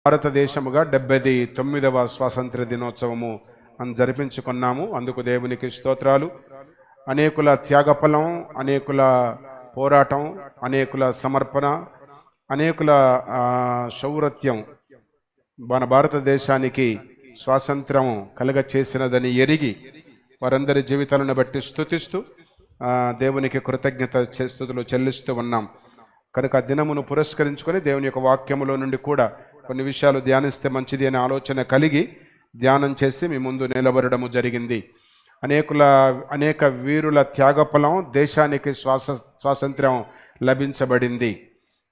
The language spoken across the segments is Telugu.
భారతదేశముగా 79వ స్వాతంత్ర దినోత్సవము జరిపించుకున్నాము. అందుకు దేవునికి స్తోత్రాలు. అనేకుల త్యాగఫలం, అనేకుల పోరాటం, అనేకుల సమర్పణ, అనేకుల శౌర్యత్యం మన భారతదేశానికి స్వాతంత్రం కలుగచేసినదని ఎరిగి వారందరి జీవితాలను బట్టి స్తుతిస్తూ దేవునికి కృతజ్ఞత స్తుతులు చెల్లిస్తూ ఉన్నాం. కనుక ఆ దినమును పురస్కరించుకొని దేవుని యొక్క వాక్యములో నుండి కూడా కొన్ని విషయాలు ధ్యానిస్తే మంచిది అనే ఆలోచన కలిగి ధ్యానం చేసి మీ ముందు నిలబడము జరిగింది. అనేక వీరుల త్యాగఫలం దేశానికి స్వాతంత్ర్యం లభించబడింది.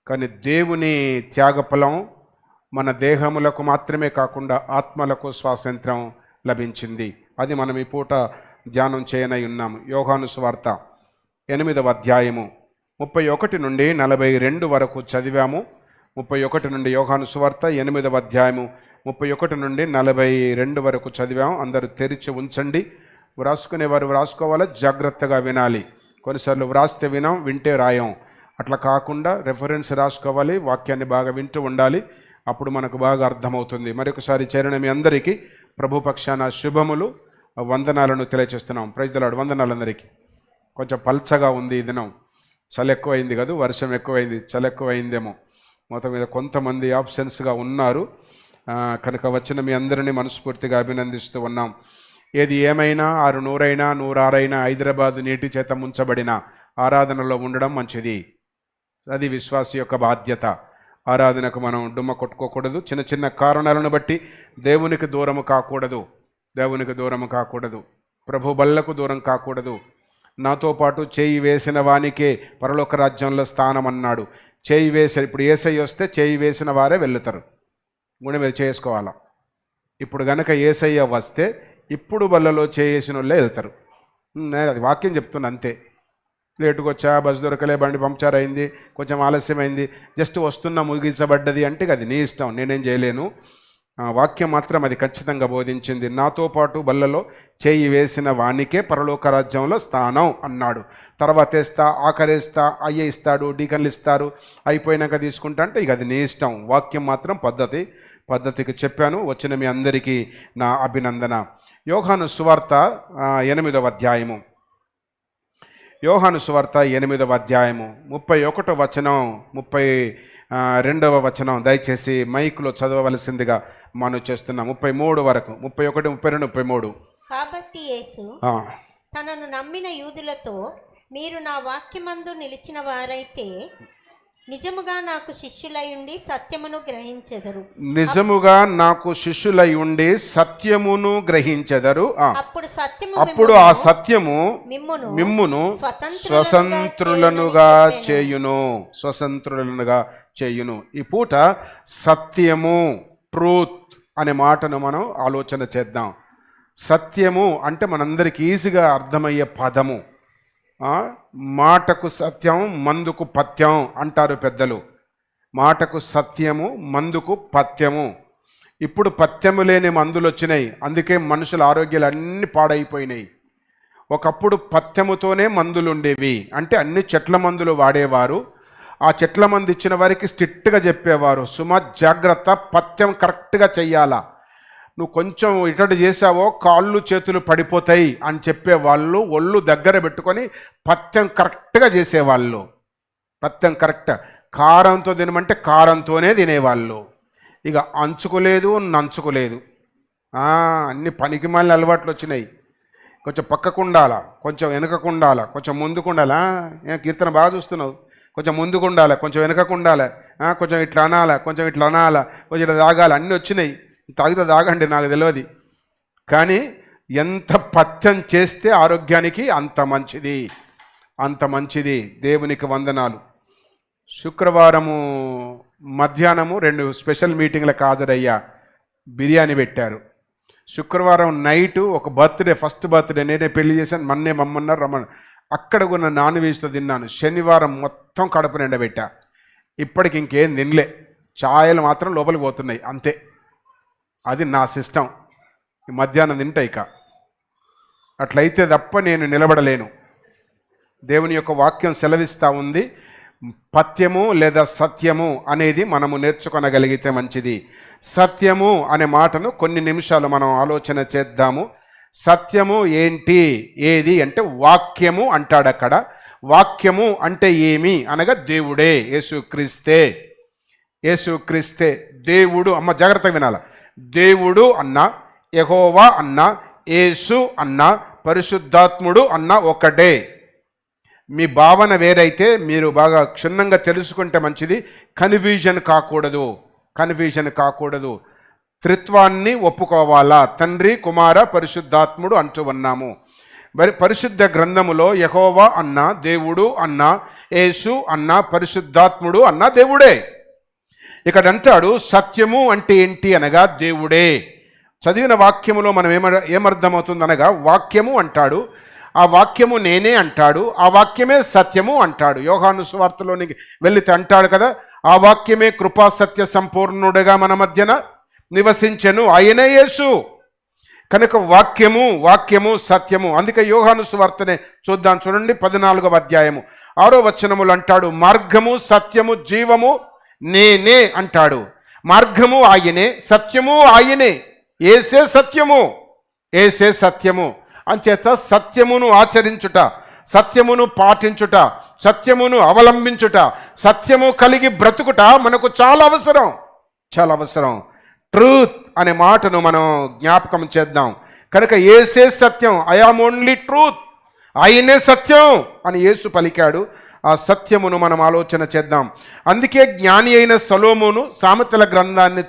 కానీ దేవుని త్యాగఫలం మన దేహములకు మాత్రమే కాకుండా ఆత్మలకు స్వాతంత్ర్యం లభించింది. అది మనం ఈ పూట ధ్యానం చేయనై ఉన్నాము. యోహాను సువార్త 8వ అధ్యాయము 31 నుండి 42 వరకు చదివాము. 31 నుండి యోహాను సువార్త 8వ అధ్యాయము 31 నుండి 42 వరకు చదివాము. అందరూ తెరిచి ఉంచండి. వ్రాసుకునేవారు వ్రాసుకోవాలా, జాగ్రత్తగా వినాలి. కొన్నిసార్లు వ్రాస్తే వినాం, వింటే రాయం. అట్లా కాకుండా రెఫరెన్స్ రాసుకోవాలి, వాక్యాన్ని బాగా వింటూ ఉండాలి. అప్పుడు మనకు బాగా అర్థమవుతుంది. మరొకసారి చేరిన మీ అందరికీ ప్రభు పక్షాన శుభములు, వందనాలను తెలియజేస్తున్నాం. Praise the Lord. వందనాలందరికీ. కొంచెం పల్చగా ఉంది ఈ దినం. చలి ఎక్కువైంది కదా, వర్షం ఎక్కువైంది, చలి ఎక్కువైందేమో. మొత్తం మీద కొంతమంది ఆబ్సెన్స్గా ఉన్నారు. కనుక వచ్చిన మీ అందరినీ మనస్ఫూర్తిగా అభినందిస్తూ ఉన్నాం. ఏది ఏమైనా 600 106 హైదరాబాద్ నీటి చేత ముంచబడిన ఆరాధనలో ఉండడం మంచిది. అది విశ్వాసి యొక్క బాధ్యత. ఆరాధనకు మనం డుమ్మ కొట్టుకోకూడదు. చిన్న చిన్న కారణాలను బట్టి దేవునికి దూరము కాకూడదు. ప్రభు బల్లకు దూరం కాకూడదు. నాతో పాటు చేయి వేసిన వానికే పరలోక రాజ్యంలో స్థానం అన్నాడు. చేయి వేసే ఇప్పుడు యేసయ్య వస్తే చేయి వేసిన వారే వెళ్తారు. గుండె మీద చేసుకోవాలా. ఇప్పుడు గనక యేసయ్య వస్తే ఇప్పుడు బల్లలో చేసిన వాళ్ళే వెళ్తారు. అది వాక్యం చెప్తున్నా అంతే. లేటుకు వచ్చా, బస్సు దొరకలే, బండి పంక్చర్ అయింది, కొంచెం ఆలస్యమైంది, జస్ట్ వస్తున్నా ముగిసబడ్డది అంటే అది నీ ఇష్టం, నేనేం చేయలేను. వాక్యం మాత్రం అది ఖచ్చితంగా బోధించింది. నాతో పాటు బల్లలో చేయి వేసిన వానికే పరలోక రాజ్యంలో స్థానం అన్నాడు. తర్వాత వేస్తా, ఆఖరేస్తా, అయ్యే ఇస్తాడు, డీకన్లు ఇస్తారు, అయిపోయినాక తీసుకుంటా అంటే ఇక అది నీ ఇష్టం. వాక్యం మాత్రం పద్ధతికి చెప్పాను. వచ్చిన మీ అందరికీ నా అభినందన. యోహాను సువార్త 8వ అధ్యాయము. యోహాను సువార్త 8వ అధ్యాయము 31వ వచనం 32వ వచనం దయచేసి మైకులో చదవవలసిందిగా మనం చేస్తున్నాం. 33 వరకు, 31, 32, 33. కాబట్టి యేసు తనను నమ్మిన యూదులతో, మీరు నా వాక్యమందు నిలిచిన వారైతే నిజముగా నాకు శిష్యులై ఉండి సత్యమును గ్రహించెదరు. అప్పుడు ఆ సత్యము మిమ్మును స్వతంత్రులనుగా చేయును. ఈ పూట సత్యము, ట్రూత్ అనే మాటను మనం ఆలోచన చేద్దాం. సత్యము అంటే మనందరికి ఈజీగా అర్థమయ్యే పదము. మాటకు సత్యం, మందుకు పథ్యం అంటారు పెద్దలు. మాటకు సత్యము, మందుకు పథ్యము. ఇప్పుడు పథ్యము లేని మందులు వచ్చినాయి. అందుకే మనుషుల ఆరోగ్యాలు అన్నీ పాడైపోయినాయి. ఒకప్పుడు పథ్యముతోనే మందులు ఉండేవి. అంటే అన్ని చెట్ల మందులు వాడేవారు. ఆ చెట్ల మందు ఇచ్చిన వారికి స్ట్రిక్ట్గా చెప్పేవారు, సుమా జాగ్రత్త, పథ్యం కరెక్ట్గా చెయ్యాలా, నువ్వు కొంచెం ఇటడు చేసావో కాళ్ళు చేతులు పడిపోతాయి అని చెప్పేవాళ్ళు. ఒళ్ళు దగ్గర పెట్టుకొని పథ్యం కరెక్ట్గా చేసేవాళ్ళు. పథ్యం కరెక్ట్. కారంతో తినమంటే కారంతోనే తినేవాళ్ళు. ఇక అంచుకోలేదు, నంచుకోలేదు. అన్ని పనికి మళ్ళీ అలవాట్లు వచ్చినాయి. కొంచెం పక్కకు ఉండాలా, కొంచెం వెనకకు ఉండాలా, కొంచెం ముందుకు ఉండాలా. కీర్తన బాగా చూస్తున్నావు. కొంచెం ముందుకు ఉండాలి, కొంచెం వెనకకు ఉండాలి, కొంచెం ఇట్లా అనాలా, కొంచెం ఇట్లా అనాలా, కొంచెం ఇట్లా తాగాలి. అన్నీ వచ్చినాయి. తాగితే తాగండి, నాకు తెలియదు. కానీ ఎంత పథ్యం చేస్తే ఆరోగ్యానికి అంత మంచిది. దేవునికి వందనాలు. శుక్రవారము మధ్యాహ్నము 2 స్పెషల్ మీటింగ్లకు హాజరయ్యా. బిర్యానీ పెట్టారు. శుక్రవారం నైటు ఒక బర్త్డే, ఫస్ట్ బర్త్డే, నేనే పెళ్లి చేశాను. మన్నే మమ్మన్నారు, రమ్మని అక్కడ కూడా నాన్ వెజ్తో తిన్నాను. శనివారం మొత్తం కడుపు నిండబెట్టా. ఇప్పటికి ఇంకేం తినలే. ఛాయలు మాత్రం లోపలికి పోతున్నాయి అంతే. అది నా సిస్టమ్. మధ్యాహ్నం తింటా. ఇక అట్లయితే తప్ప నేను నిలబడలేను. దేవుని యొక్క వాక్యం సెలవిస్తూ ఉంది, పథ్యము లేదా సత్యము అనేది మనము నేర్చుకొనగలిగితే మంచిది. సత్యము అనే మాటను కొన్ని నిమిషాలు మనం ఆలోచన చేద్దాము. సత్యము ఏంటి, ఏది అంటే వాక్యము అంటాడు అక్కడ. వాక్యము అంటే ఏమి అనగా దేవుడే, యేసుక్రీస్తే. యేసుక్రీస్తే దేవుడు. అమ్మ జాగ్రత్తగా వినాల. దేవుడు అన్న, యెహోవా అన్న, యేసు అన్న, పరిశుద్ధాత్ముడు అన్న ఒకడే. మీ భావన వేరైతే మీరు బాగా క్షుణ్ణంగా తెలుసుకుంటే మంచిది. కన్ఫ్యూజన్ కాకూడదు. త్రిత్వాన్ని ఒప్పుకోవాలా. తండ్రి, కుమార, పరిశుద్ధాత్ముడు అంటూ ఉన్నాము. మరి పరిశుద్ధ గ్రంథములో యెహోవా అన్న, దేవుడు అన్న, యేసు అన్న, పరిశుద్ధాత్ముడు అన్న దేవుడే. ఇక్కడ అంటాడు సత్యము అంటే ఏంటి అనగా దేవుడే. చదివిన వాక్యములో మనం ఏమర్థమవుతుంది అనగా వాక్యము అంటాడు, ఆ వాక్యము నేనే అంటాడు, ఆ వాక్యమే సత్యము అంటాడు. యోహాను సువార్తలోనికి వెళితే అంటాడు కదా, ఆ వాక్యమే కృపా సత్య సంపూర్ణుడుగా మన మధ్యన నివసించెను, ఆయనే యేసు. కనుక వాక్యము సత్యము. అందుకే యోహాను సువార్తనే చూద్దాం, చూడండి 14వ అధ్యాయము 6వ వచనములు అంటాడు, మార్గము సత్యము జీవము నేనే అంటాడు. మార్గము ఆయనే, సత్యము ఆయనే. ఏసే సత్యము. అంచేత సత్యమును ఆచరించుట, సత్యమును పాటించుట, సత్యమును అవలంబించుట, సత్యము కలిగి బ్రతుకుట మనకు చాలా అవసరం. ట్రూత్ అనే మాటను మనం జ్ఞాపకం చేద్దాం. కనుక యేసే సత్యం, ఐ యామ్ ఓన్లీ ట్రూత్, ఆయనే సత్యం అని యేసు పలికాడు. ఆ సత్యమును మనం ఆలోచన చేద్దాం. అందుకే జ్ఞాని అయిన సొలొమోను సామెతల గ్రంథాన్ని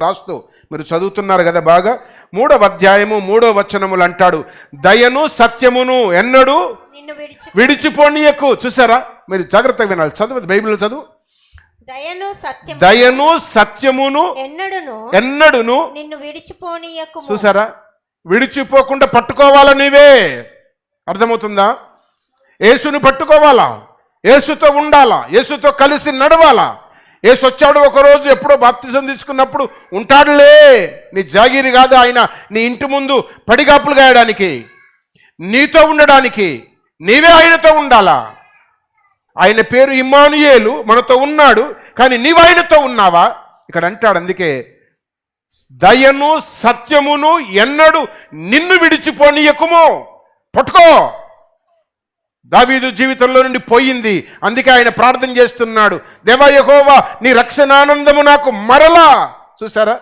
రాస్తూ, మీరు చదువుతున్నారు కదా బాగా, 3వ అధ్యాయము 3వ వచనములు అంటాడు, దయను సత్యమును ఎన్నడూ విడిచిపోనీయకు. చూసారా, మీరు జాగ్రత్తగా వినాలి, చదువు, బైబిల్లో చదువు. దయను సత్యమును ఎన్నడును నిన్ను విడిచిపోనీయకు. చూసారా, విడిచిపోకుండా పట్టుకోవాలా నీవే. అర్థమవుతుందా? యేసుని పట్టుకోవాలా, యేసుతో ఉండాలా, యేసుతో కలిసి నడవాలా. యేసు వచ్చాడు ఒకరోజు, ఎప్పుడో బాప్తిజం తీసుకున్నప్పుడు, ఉంటాడులే, నీ జాగిరి కాదు ఆయన, నీ ఇంటి ముందు పడిగాపులు గాయడానికి, నీతో ఉండడానికి, నీవే ఆయనతో ఉండాలా. ఆయన పేరు ఇమ్మానుయేలు, మనతో ఉన్నాడు, కానీ నీవు ఆయనతో ఉన్నావా? ఇక్కడ అంటాడు. అందుకే దయను సత్యమును ఎన్నడు నిన్ను విడిచిపోనీయకుము. పట్టుకో. దావీదు జీవితంలో నుండి పోయింది, అందుకే ఆయన ప్రార్థన చేస్తున్నాడు, దేవా యెహోవా నీ రక్షణానందము నాకు మరలా. చూసారా,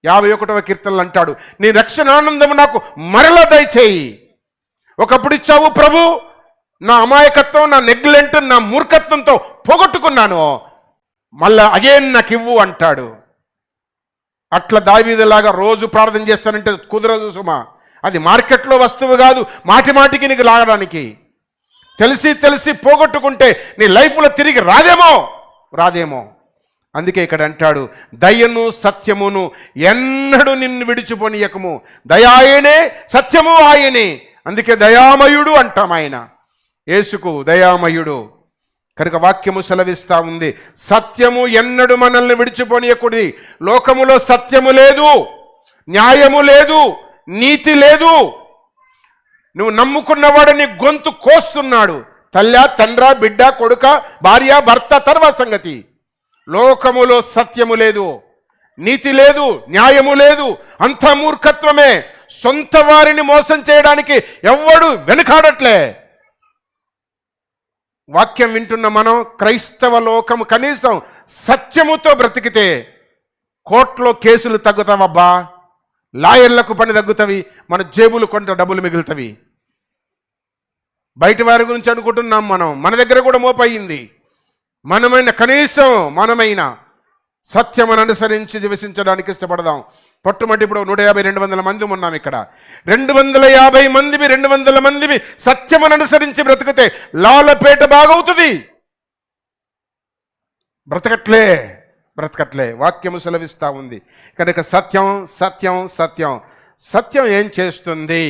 51వ కీర్తనలు అంటాడు, నీ రక్షణానందము నాకు మరలా దయచేయి. ఒకప్పుడు ఇచ్చావు ప్రభు, నా అమాయకత్వం, నా నెగ్లెంట్, నా మూర్ఖత్వంతో పోగొట్టుకున్నాను, మళ్ళా అగైన్ నాకు ఇవ్వు అంటాడు. అట్లా దావీదులాగా రోజు ప్రార్థన చేస్తానంటే కుదరదు సుమా. అది మార్కెట్లో వస్తువు కాదు, మాటికి నీకు లాగడానికి. తెలిసి పోగొట్టుకుంటే నీ లైఫ్లో తిరిగి రాదేమో. అందుకే ఇక్కడ అంటాడు, దయను సత్యమును ఎన్నడూ నిన్ను విడిచిపోనీయకము. దయాయనే, సత్యము ఆయనే. అందుకే దయామయుడు అంటాం ఆయన. యేసుకు దయామయుడు. కనుక వాక్యము సెలవిస్తా ఉంది, సత్యము ఎన్నడూ మనల్ని విడిచిపోనీయకూడదు. లోకములో సత్యము లేదు, న్యాయము లేదు, నీతి లేదు. నువ్వు నమ్ముకున్నవాడు నీ గొంతు కోస్తున్నాడు. తల్లి, తండ్రి, బిడ్డ, కొడుక, భార్య, భర్త, తర్వాత సంగతి. లోకములో సత్యము లేదు, నీతి లేదు, న్యాయము లేదు, అంతా మూర్ఖత్వమే. సొంత వారిని మోసం చేయడానికి ఎవ్వడు వెనుకాడట్లే. వాక్యం వింటున్న మనం, క్రైస్తవ లోకము కనీసం సత్యముతో బ్రతికితే కోర్టులో కేసులు తగ్గుతావబ్బా, లాయర్లకు పని తగ్గుతావి, మన జేబులు కొంత డబ్బులు మిగులుతావి. బయట వారి గురించి అనుకుంటున్నాం మనం, మన దగ్గర కూడా మోపయింది. మనమైన సత్యమును అనుసరించి జీవించడానికి ఇష్టపడదాం. పట్టుమట్టి ఇప్పుడు 150-200 మంది ఉన్నాం ఇక్కడ. 250 మందిమి సత్యమును అనుసరించి బ్రతికితే లాలపేట బాగవుతుంది. బ్రతకట్లే. వాక్యము సెలవిస్తా ఉంది. కనుక సత్యం ఏం చేస్తుంది?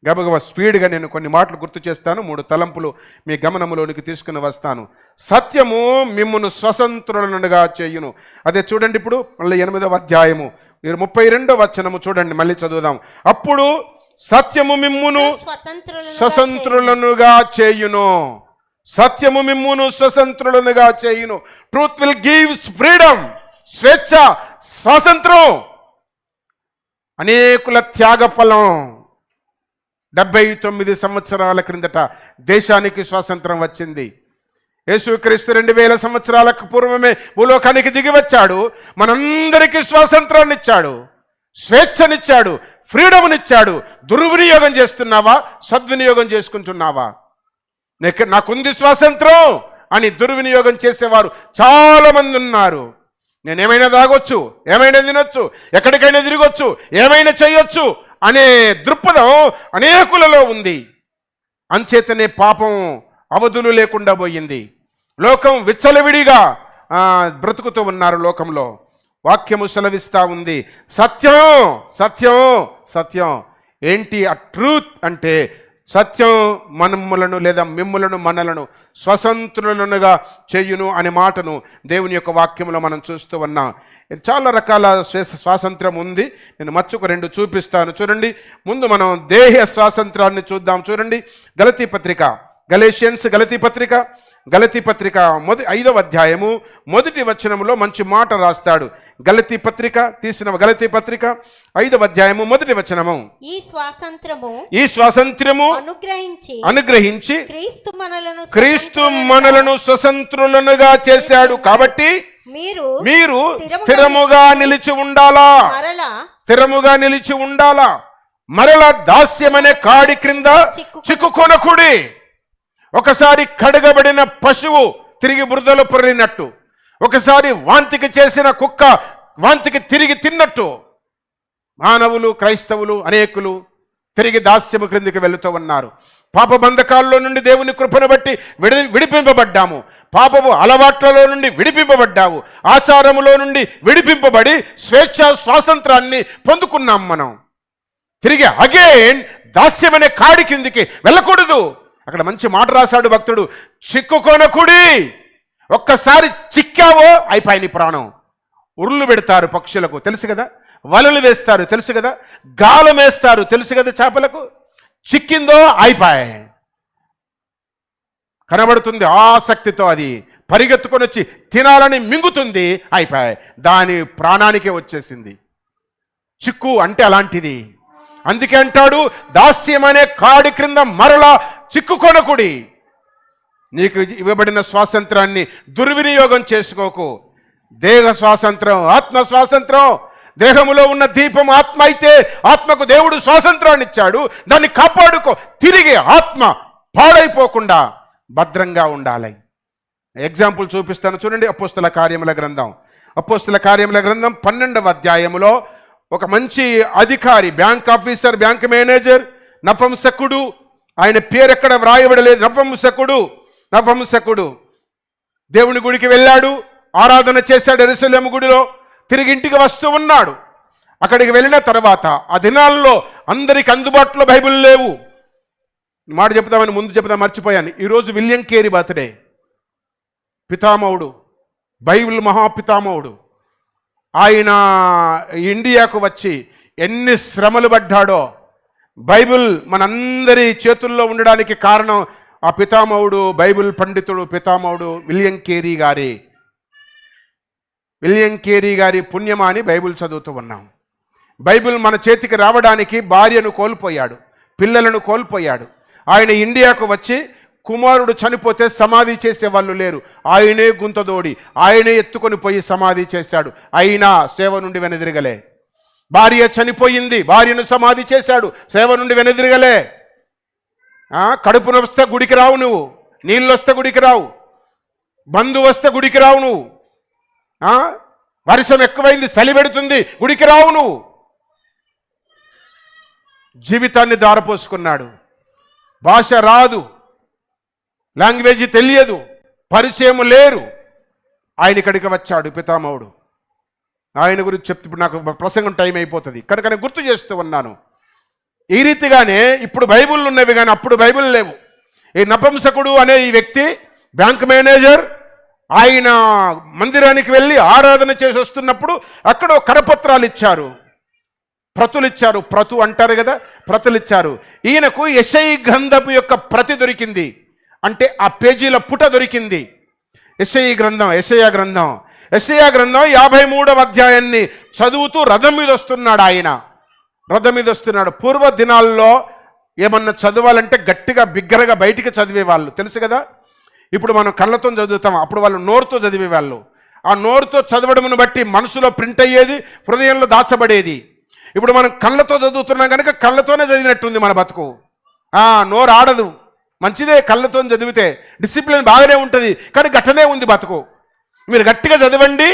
గబగబా స్పీడ్గా నేను కొన్ని మాటలు గుర్తు చేస్తాను, 3 తలంపులు మీ గమనములోనికి తీసుకుని వస్తాను. సత్యము మిమ్మును స్వతంత్రులనుగా చేయును. అదే చూడండి, ఇప్పుడు మళ్ళీ 8వ అధ్యాయము 32వ వచనము చూడండి, మళ్ళీ చదువుదాం. అప్పుడు సత్యము మిమ్మును స్వతంత్రులనుగా చేయును. సత్యము మిమ్మును స్వతంత్రులనుగా చేయును. ట్రూత్ విల్ గివ్స్ ఫ్రీడమ్, స్వేచ్ఛ, స్వాతంత్రం. అనేకుల త్యాగఫలం. 79 సంవత్సరాల క్రిందట దేశానికి స్వాతంత్రం వచ్చింది. యేసుక్రీస్తు 2000 సంవత్సరాలకు పూర్వమే భూలోకానికి దిగి వచ్చాడు. మనందరికీ స్వాతంత్రాన్ని ఇచ్చాడు, స్వేచ్ఛనిచ్చాడు, ఫ్రీడమ్నిచ్చాడు. దుర్వినియోగం చేస్తున్నావా? సద్వినియోగం చేసుకుంటున్నావా? నాకుంది స్వాతంత్రం అని దుర్వినియోగం చేసేవారు చాలా మంది ఉన్నారు. నేనేమైనా తాగొచ్చు, ఏమైనా తినొచ్చు, ఎక్కడికైనా తిరగొచ్చు, ఏమైనా చేయొచ్చు అనే దృక్పథం అనేకులలో ఉంది. అంచేతనే పాపం అవధులు లేకుండా పోయింది. లోకం విచ్చలవిడిగా బ్రతుకుతూ ఉన్నారు. లోకంలో వాక్యము సెలవిస్తూ ఉంది, సత్యం సత్యం సత్యం. ఏంటి ఆ ట్రూత్ అంటే? సత్యం మనములను లేదా మిమ్ములను మనలను స్వతంత్రులనుగా చేయును అనే మాటను దేవుని యొక్క వాక్యంలో మనం చూస్తూ ఉన్నాం. చాలా రకాల స్వాతంత్రం ఉంది. నేను మచ్చుకు 2 చూపిస్తాను చూడండి. ముందు మనం దేహ స్వాతంత్రాన్ని చూద్దాం. చూడండి, గలతీ పత్రిక, గలతీ పత్రిక 5వ అధ్యాయము 1వ వచనంలో మంచి మాట రాస్తాడు. గలతీ పత్రిక 5వ అధ్యాయము 1వ వచనము, ఈ స్వాతంత్రము అనుగ్రహించి క్రీస్తు మనలను స్వతంత్రులనుగా చేశాడు. కాబట్టి మీరు స్థిరముగా నిలిచి ఉండాలా. మరలా దాస్యమనే కాడి క్రింద చిక్కుకొనకుడి. ఒకసారి కడగబడిన పశువు తిరిగి బురదలో పొర్లినట్టు, ఒకసారి వాంతికి చేసిన కుక్క వాంతికి తిరిగి తిన్నట్టు మానవులు, క్రైస్తవులు అనేకులు తిరిగి దాస్యము క్రిందికి వెళుతూ ఉన్నారు. పాప బంధకాల్లో నుండి దేవుని కృపను బట్టి విడిపింపబడ్డాము. పాపపు అలవాట్లలో నుండి విడిపింపబడ్డాము. ఆచారములో నుండి విడిపింపబడి స్వేచ్ఛ స్వాతంత్రాన్ని పొందుకున్నాం. మనం తిరిగి అగైన్ దాస్యమనే కాడి కిందికి వెళ్ళకూడదు. అక్కడ మంచి మాట రాశాడు భక్తుడు, చిక్కుకొనకుడి. ఒక్కసారి చిక్కావో అయిపోయి నీ ప్రాణం. ఉరులు పెడతారు పక్షులకు తెలుసు కదా, వలలు వేస్తారు తెలుసు కదా, గాలం వేస్తారు తెలుసు కదా, చేపలకు చిక్కిందో అయిపోయి కనబడుతుంది. ఆసక్తితో అది పరిగెత్తుకొని వచ్చి తినాలని మింగుతుంది, అయిపోయి దాని ప్రాణానికే వచ్చేసింది. చిక్కు అంటే అలాంటిది. అందుకే అంటాడు, దాస్యం అనే కాడి క్రింద మరలా చిక్కుకొనకుడి. నీకు ఇవ్వబడిన స్వాతంత్రాన్ని దుర్వినియోగం చేసుకోకు. దేహ స్వాతంత్రం, ఆత్మ స్వాతంత్రం. దేహములో ఉన్న దీపం ఆత్మ అయితే ఆత్మకు దేవుడు స్వాతంత్రాన్ని ఇచ్చాడు. దాన్ని కాపాడుకో. తిరిగి ఆత్మ పాడైపోకుండా భద్రంగా ఉండాలి. ఎగ్జాంపుల్ చూపిస్తాను చూడండి. అపోస్తల కార్యముల గ్రంథం 12వ అధ్యాయములో ఒక మంచి అధికారి, బ్యాంక్ ఆఫీసర్, బ్యాంక్ మేనేజర్, నపుంసకుడు. ఆయన పేరు ఎక్కడ వ్రాయబడలేదు. నపుంసకుడు దేవుని గుడికి వెళ్ళాడు, ఆరాధన చేశాడు యెరూషలేము గుడిలో. తిరిగి ఇంటికి వస్తూ ఉన్నాడు. అక్కడికి వెళ్ళిన తర్వాత ఆ దినాల్లో అందరికి అందుబాటులో బైబిల్ లేవు. మాట చెప్తామని ముందు చెప్తాం మర్చిపోయాను. ఈరోజు విలియం కేరీ బర్త్డే. పితామహుడు, బైబిల్ మహాపితామహుడు. ఆయన ఇండియాకు వచ్చి ఎన్ని శ్రమలు పడ్డాడో. బైబిల్ మనందరి చేతుల్లో ఉండడానికి కారణం ఆ పితామహుడు, బైబిల్ పండితుడు, పితామహుడు విలియం కేరీ గారి పుణ్యమా అని బైబిల్ చదువుతూ ఉన్నాం. బైబిల్ మన చేతికి రావడానికి భార్యను కోల్పోయాడు, పిల్లలను కోల్పోయాడు. ఆయన ఇండియాకు వచ్చి కుమారుడు చనిపోతే సమాధి చేసే వాళ్ళు లేరు. ఆయనే గుంతదోడి, ఆయనే ఎత్తుకొని పోయి సమాధి చేశాడు. అయినా సేవ నుండి వెనుదిరగలే. భార్య చనిపోయింది, భార్యను సమాధి చేశాడు, సేవ నుండి వెనుదిరగలే. కడుపున వస్తే గుడికి రావు నువ్వు, నీళ్ళు వస్తే గుడికి రావు, బంధు వస్తే గుడికి రావు నువ్వు, వర్షం ఎక్కువైంది చలి పెడుతుంది గుడికి రావు నువ్వు. జీవితాన్ని దారపోసుకున్నాడు. భాష రాదు, లాంగ్వేజ్ తెలియదు, పరిచయం లేరు. ఆయన ఇక్కడికి వచ్చాడు పితామహుడు. ఆయన గురించి చెప్తే ఇప్పుడు నాకు ప్రసంగం టైం అయిపోతుంది కనుక నేను గుర్తు చేస్తూ ఉన్నాను. ఈ రీతిగానే ఇప్పుడు బైబిల్ ఉన్నవి కానీ అప్పుడు బైబిల్ లేవు. ఈ నపుంసకుడు అనే ఈ వ్యక్తి బ్యాంక్ మేనేజర్, ఆయన మందిరానికి వెళ్ళి ఆరాధన చేసి వస్తున్నప్పుడు అక్కడ కరపత్రాలు ఇచ్చారు, ప్రతులు ఇచ్చారు. ప్రతు అంటారు కదా, ప్రతులు ఇచ్చారు. ఈయనకు యెషయి గ్రంథపు యొక్క ప్రతి దొరికింది. అంటే ఆ పేజీల పుట దొరికింది. యెషయా గ్రంథం 53వ అధ్యాయాన్ని చదువుతూ రథం మీద వస్తున్నాడు. ఆయన రథం మీద వస్తున్నాడు. పూర్వ దినాల్లో ఏమన్నా చదవాలంటే గట్టిగా బిగ్గరగా బయటికి చదివేవాళ్ళు, తెలుసు కదా. ఇప్పుడు మనం కళ్ళతో చదువుతాం, అప్పుడు వాళ్ళు నోరుతో చదివేవాళ్ళు. ఆ నోరుతో చదవడమును బట్టి మనసులో ప్రింట్ అయ్యేది, హృదయంలో దాచబడేది. ఇప్పుడు మనం కళ్ళతో చదువుతున్నాం కనుక కళ్ళతోనే చదివినట్టుంది మన బతుకు. నోరు ఆడదు, మంచిదే కళ్ళతో చదివితే, డిసిప్లిన్ బాగానే ఉంటుంది, కానీ గట్టనే ఉంది బతుకు. మీరు గట్టిగా చదవండి,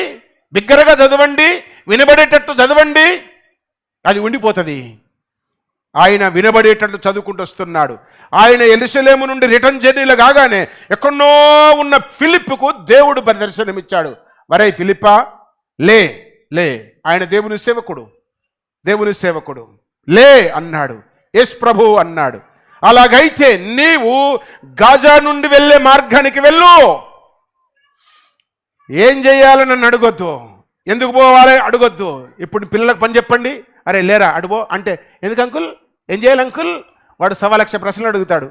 బిగ్గరగా చదవండి, వినబడేటట్టు చదవండి, అది ఉండిపోతుంది. ఆయన వినబడేటట్టు చదువుకుంటూ వస్తున్నాడు. ఆయన యెరూషలేము నుండి రిటర్న్ జర్నీలో కాగానే ఎక్కడో ఉన్న ఫిలిప్పుకు దేవుడు దర్శనమిచ్చాడు. వరే ఫిలిప్పా, లే లే. ఆయన దేవుని సేవకుడు లే అన్నాడు. యేసు ప్రభు అన్నాడు. అలాగైతే నీవు గాజా నుండి వెళ్ళే మార్గానికి వెళ్ళు. ఏం చేయాలని నన్ను అడగొద్దు, ఎందుకు పోవాలి అడగొద్దు. ఇప్పుడు పిల్లలకు పని చెప్పండి, అరే లేరా అడుగో అంటే, ఎందుకు అంకుల్, ఏం చేయాలి అంకుల్, వాడు 1,00,000 ప్రశ్నలు అడుగుతాడు.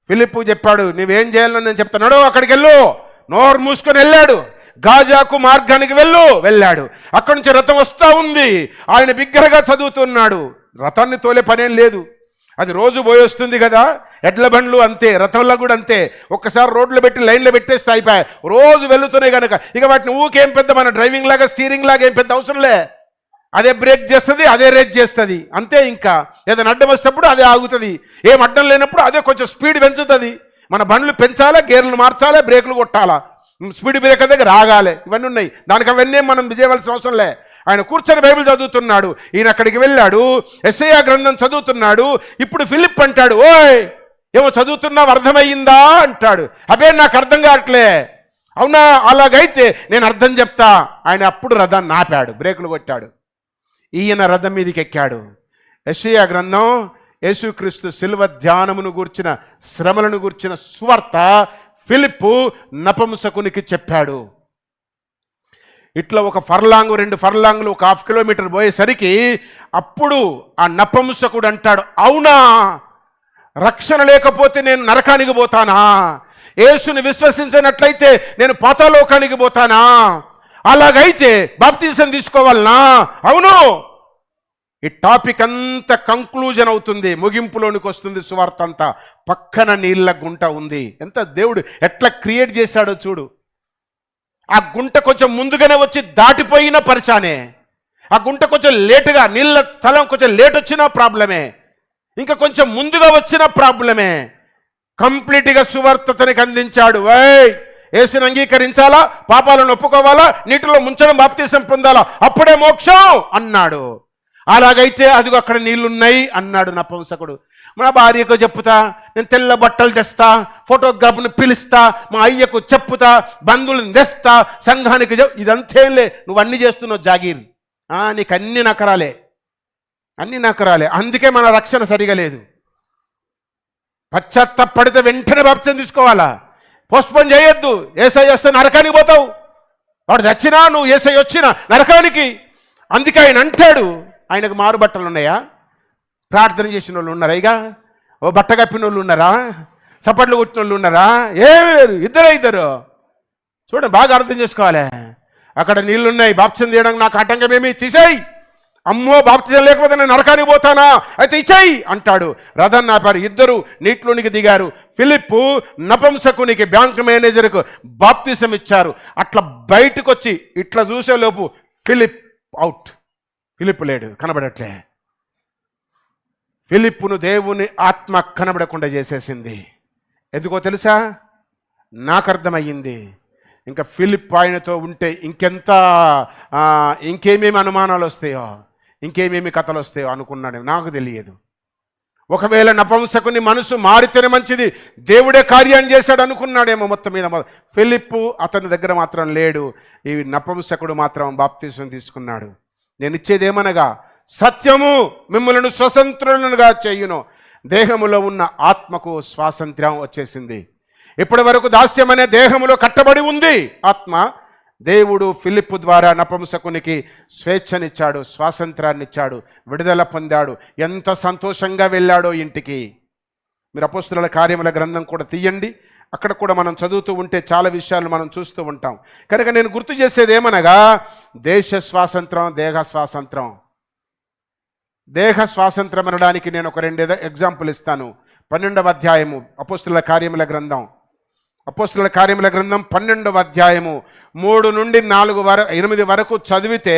ఫిలిప్పు చెప్పాడు, నువ్వేం చేయాలని నేను చెప్తాను, అక్కడికి వెళ్ళు. నోరు మూసుకొని వెళ్ళాడు. గాజాకు మార్గానికి వెళ్ళాడు. అక్కడి నుంచి రథం వస్తూ ఉంది. ఆయన బిగ్గరగా చదువుతున్నాడు. రథాన్ని తోలే పనేం లేదు, అది రోజు పోయి వస్తుంది కదా. ఎడ్ల బండ్లు అంతే, రథంలో కూడా అంతే. ఒక్కసారి రోడ్లు పెట్టి లైన్లో పెట్టేస్తే అయిపోయాయి, రోజు వెళ్తున్నాయి కనుక ఇక వాటిని ఊకేం పెద్ద మన డ్రైవింగ్ లాగా స్టీరింగ్ లాగా ఏం పెద్ద అవసరంలే. అదే బ్రేక్ చేస్తుంది, అదే రేట్ చేస్తుంది, అంతే. ఇంకా ఏదైనా అడ్డం వస్తేప్పుడు అదే ఆగుతుంది, ఏం అడ్డం లేనప్పుడు అదే కొంచెం స్పీడ్ పెంచుతుంది. మన బండ్లు పెంచాలా, గేర్లు మార్చాలా, బ్రేకులు కొట్టాలా, స్పీడ్ బ్రేకర్ దగ్గర ఆగాలి, ఇవన్నీ ఉన్నాయి. దానికి అవన్నీ మనం చేయవలసిన అవసరం లే. ఆయన కూర్చొని బైబిల్ చదువుతున్నాడు. ఈయన అక్కడికి వెళ్ళాడు, యెషయా గ్రంథం చదువుతున్నాడు. ఇప్పుడు ఫిలిప్ అంటాడు, ఓయ్ ఏమో చదువుతున్నావు, అర్థమయ్యిందా అంటాడు. అబే నాకు అర్థం కావట్లే. అవునా, అలాగైతే నేను అర్థం చెప్తా. ఆయన అప్పుడు రథాన్ని ఆపాడు, బ్రేకులు కొట్టాడు. ఈయన రథం మీదకి ఎక్కాడు. యెషయా గ్రంథం యేసుక్రీస్తు శిలువ ధ్యానమును గూర్చిన, శ్రమలను గూర్చిన సువార్త ఫిలిప్పు నపుంసకునికి చెప్పాడు. ఇట్లా 1 ఫర్లాంగు 2 ఫర్లాంగులు 1/2 కిలోమీటర్ పోయేసరికి అప్పుడు ఆ నపుంసకుడు అంటాడు, అవునా, రక్షణ లేకపోతే నేను నరకానికి పోతానా? యేసుని విశ్వసించినట్లయితే నేను పాతాళలోకానికి పోతానా? అలాగైతే బాప్తిజం తీసుకోవాలనా? అవును. ఈ టాపిక్ అంతా కంక్లూజన్ అవుతుంది, ముగింపులోనికి వస్తుంది సువార్త అంతా. పక్కన నీళ్ళ గుంట ఉంది. ఎంత దేవుడు ఎట్లా క్రియేట్ చేశాడో చూడు. ఆ గుంట కొంచెం ముందుగానే వచ్చి దాటిపోయిన పరిచానే, ఆ గుంట కొంచెం లేటుగా, నీళ్ళ స్థలం కొంచెం లేట్ వచ్చినా ప్రాబ్లమే, ఇంకా కొంచెం ముందుగా వచ్చిన ప్రాబ్లమే. కంప్లీట్గా సువార్త తనకి అందించాడు. యేసుని అంగీకరించాలా, పాపాలను ఒప్పుకోవాలా, నీటిలో ముంచడం, బాప్తిసం పొందాలా, అప్పుడే మోక్షం అన్నాడు. అలాగైతే అదిగో అక్కడ నీళ్లున్నాయి అన్నాడు నపుంసకుడు. మా భార్యకు చెప్పుతా, నేను తెల్ల బట్టలు తెస్తా, ఫోటోగ్రాఫ్ను పిలుస్తా, మా అయ్యకు చెప్పుతా, బంధువులను తెస్తా, సంఘానికి ఇదంతేంలే, నువ్వు అన్ని చేస్తున్నావు జాగీర్. నీకు అన్ని నకరాలే. అందుకే మన రక్షణ సరిగా లేదు. పశ్చాత్తాపడితే వెంటనే బాప్తిసం తీసుకోవాలా, పోస్ట్పోన్ చేయొద్దు. యేసయ్య వస్తే నరకానికి పోతావు, వాడు చచ్చినా నువ్వు యేసయ్య వచ్చినా నరకానికి. అందుకే ఆయన అంటాడు, ఆయనకు మారు బట్టలు ఉన్నాయా? ప్రార్థన చేసిన వాళ్ళు ఉన్నారా? ఇక బట్ట కప్పిన వాళ్ళు ఉన్నారా? చప్పట్లు కొట్టిన వాళ్ళు ఉన్నారా? ఏమి లేరు, ఇద్దరు. చూడండి, బాగా అర్థం చేసుకోవాలి. అక్కడ నీళ్లున్నాయి, బాప్తిసం తీయడానికి నాకు ఆటంకమేమి, తీసేయి. అమ్మో, బాప్తిజం లేకపోతే నేను నరకానికి పోతానా? అయితే ఇచ్చేయి అంటాడు. రథాన్ని ఆపారు. ఇద్దరు నీటిలోనికి దిగారు. ఫిలిప్పు నపుంసకునికి, బ్యాంక్ మేనేజర్కు బాప్తిజం ఇచ్చారు. అట్లా బయటకు వచ్చి ఇట్లా చూసేలోపు ఫిలిప్ అవుట్. ఫిలిప్ లేడు, కనబడట్లే. ఫిలిప్పును దేవుని ఆత్మ కనబడకుండా చేసేసింది. ఎందుకో తెలుసా? నాకు అర్థమయ్యింది. ఇంకా ఫిలిప్ ఆయనతో ఉంటే ఇంకేమేమి అనుమానాలు వస్తాయో, ఇంకేమేమి కథలు వస్తాయో అనుకున్నాడు. నాకు తెలియదు. ఒకవేళ నపుంసకుని మనసు మారితేనే మంచిది, దేవుడే కార్యాన్ని చేశాడు అనుకున్నాడేమో. మొత్తం మీద ఫిలిప్పు అతని దగ్గర మాత్రం లేడు. ఈ నపుంసకుడు మాత్రం బాప్తిసం తీసుకున్నాడు. నేను ఇచ్చేదేమనగా, సత్యము మిమ్మల్ని స్వతంత్రులుగా చేయును. దేహములో ఉన్న ఆత్మకు స్వాతంత్ర్యం వచ్చేసింది. ఇప్పటి వరకు దాస్యం అనే దేహములో కట్టబడి ఉంది ఆత్మ. దేవుడు ఫిలిప్పు ద్వారా నపుంసకునికి స్వేచ్ఛనిచ్చాడు, స్వాతంత్రాన్ని ఇచ్చాడు, విడుదల పొందాడు. ఎంత సంతోషంగా వెళ్ళాడో ఇంటికి. మీరు అపోస్తలుల కార్యముల గ్రంథం కూడా తీయండి, అక్కడ కూడా మనం చదువుతూ ఉంటే చాలా విషయాలు మనం చూస్తూ ఉంటాం. కనుక నేను గుర్తు చేసేది ఏమనగా, దేశ స్వాతంత్రం, దేహ స్వాతంత్రం. దేహ స్వాతంత్రం అనడానికి నేను ఒక 2 ఎగ్జాంపుల్ ఇస్తాను. 12వ అధ్యాయము అపోస్తలుల కార్యముల గ్రంథం, 12వ అధ్యాయము 3 నుండి 8 వరకు చదివితే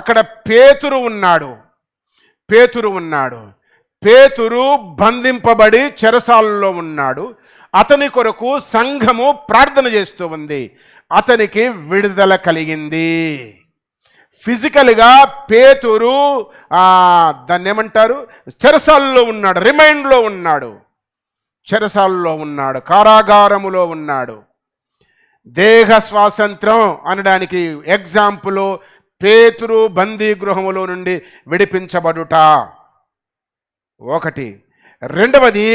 అక్కడ పేతురు ఉన్నాడు. పేతురు బంధింపబడి చెరసాలలో ఉన్నాడు. అతని కొరకు సంఘము ప్రార్థన చేస్తూ ఉంది. అతనికి విడుదల కలిగింది. ఫిజికల్గా పేతురు దాన్ని ఏమంటారు, చెరసాలలో ఉన్నాడు, రిమైండ్లో ఉన్నాడు, చెరసాలలో ఉన్నాడు, కారాగారములో ఉన్నాడు. దేహ స్వాతంత్రం అనడానికి ఎగ్జాంపుల్ పేతురు బందీ గృహములో నుండి విడిపించబడుట ఒకటి. రెండవది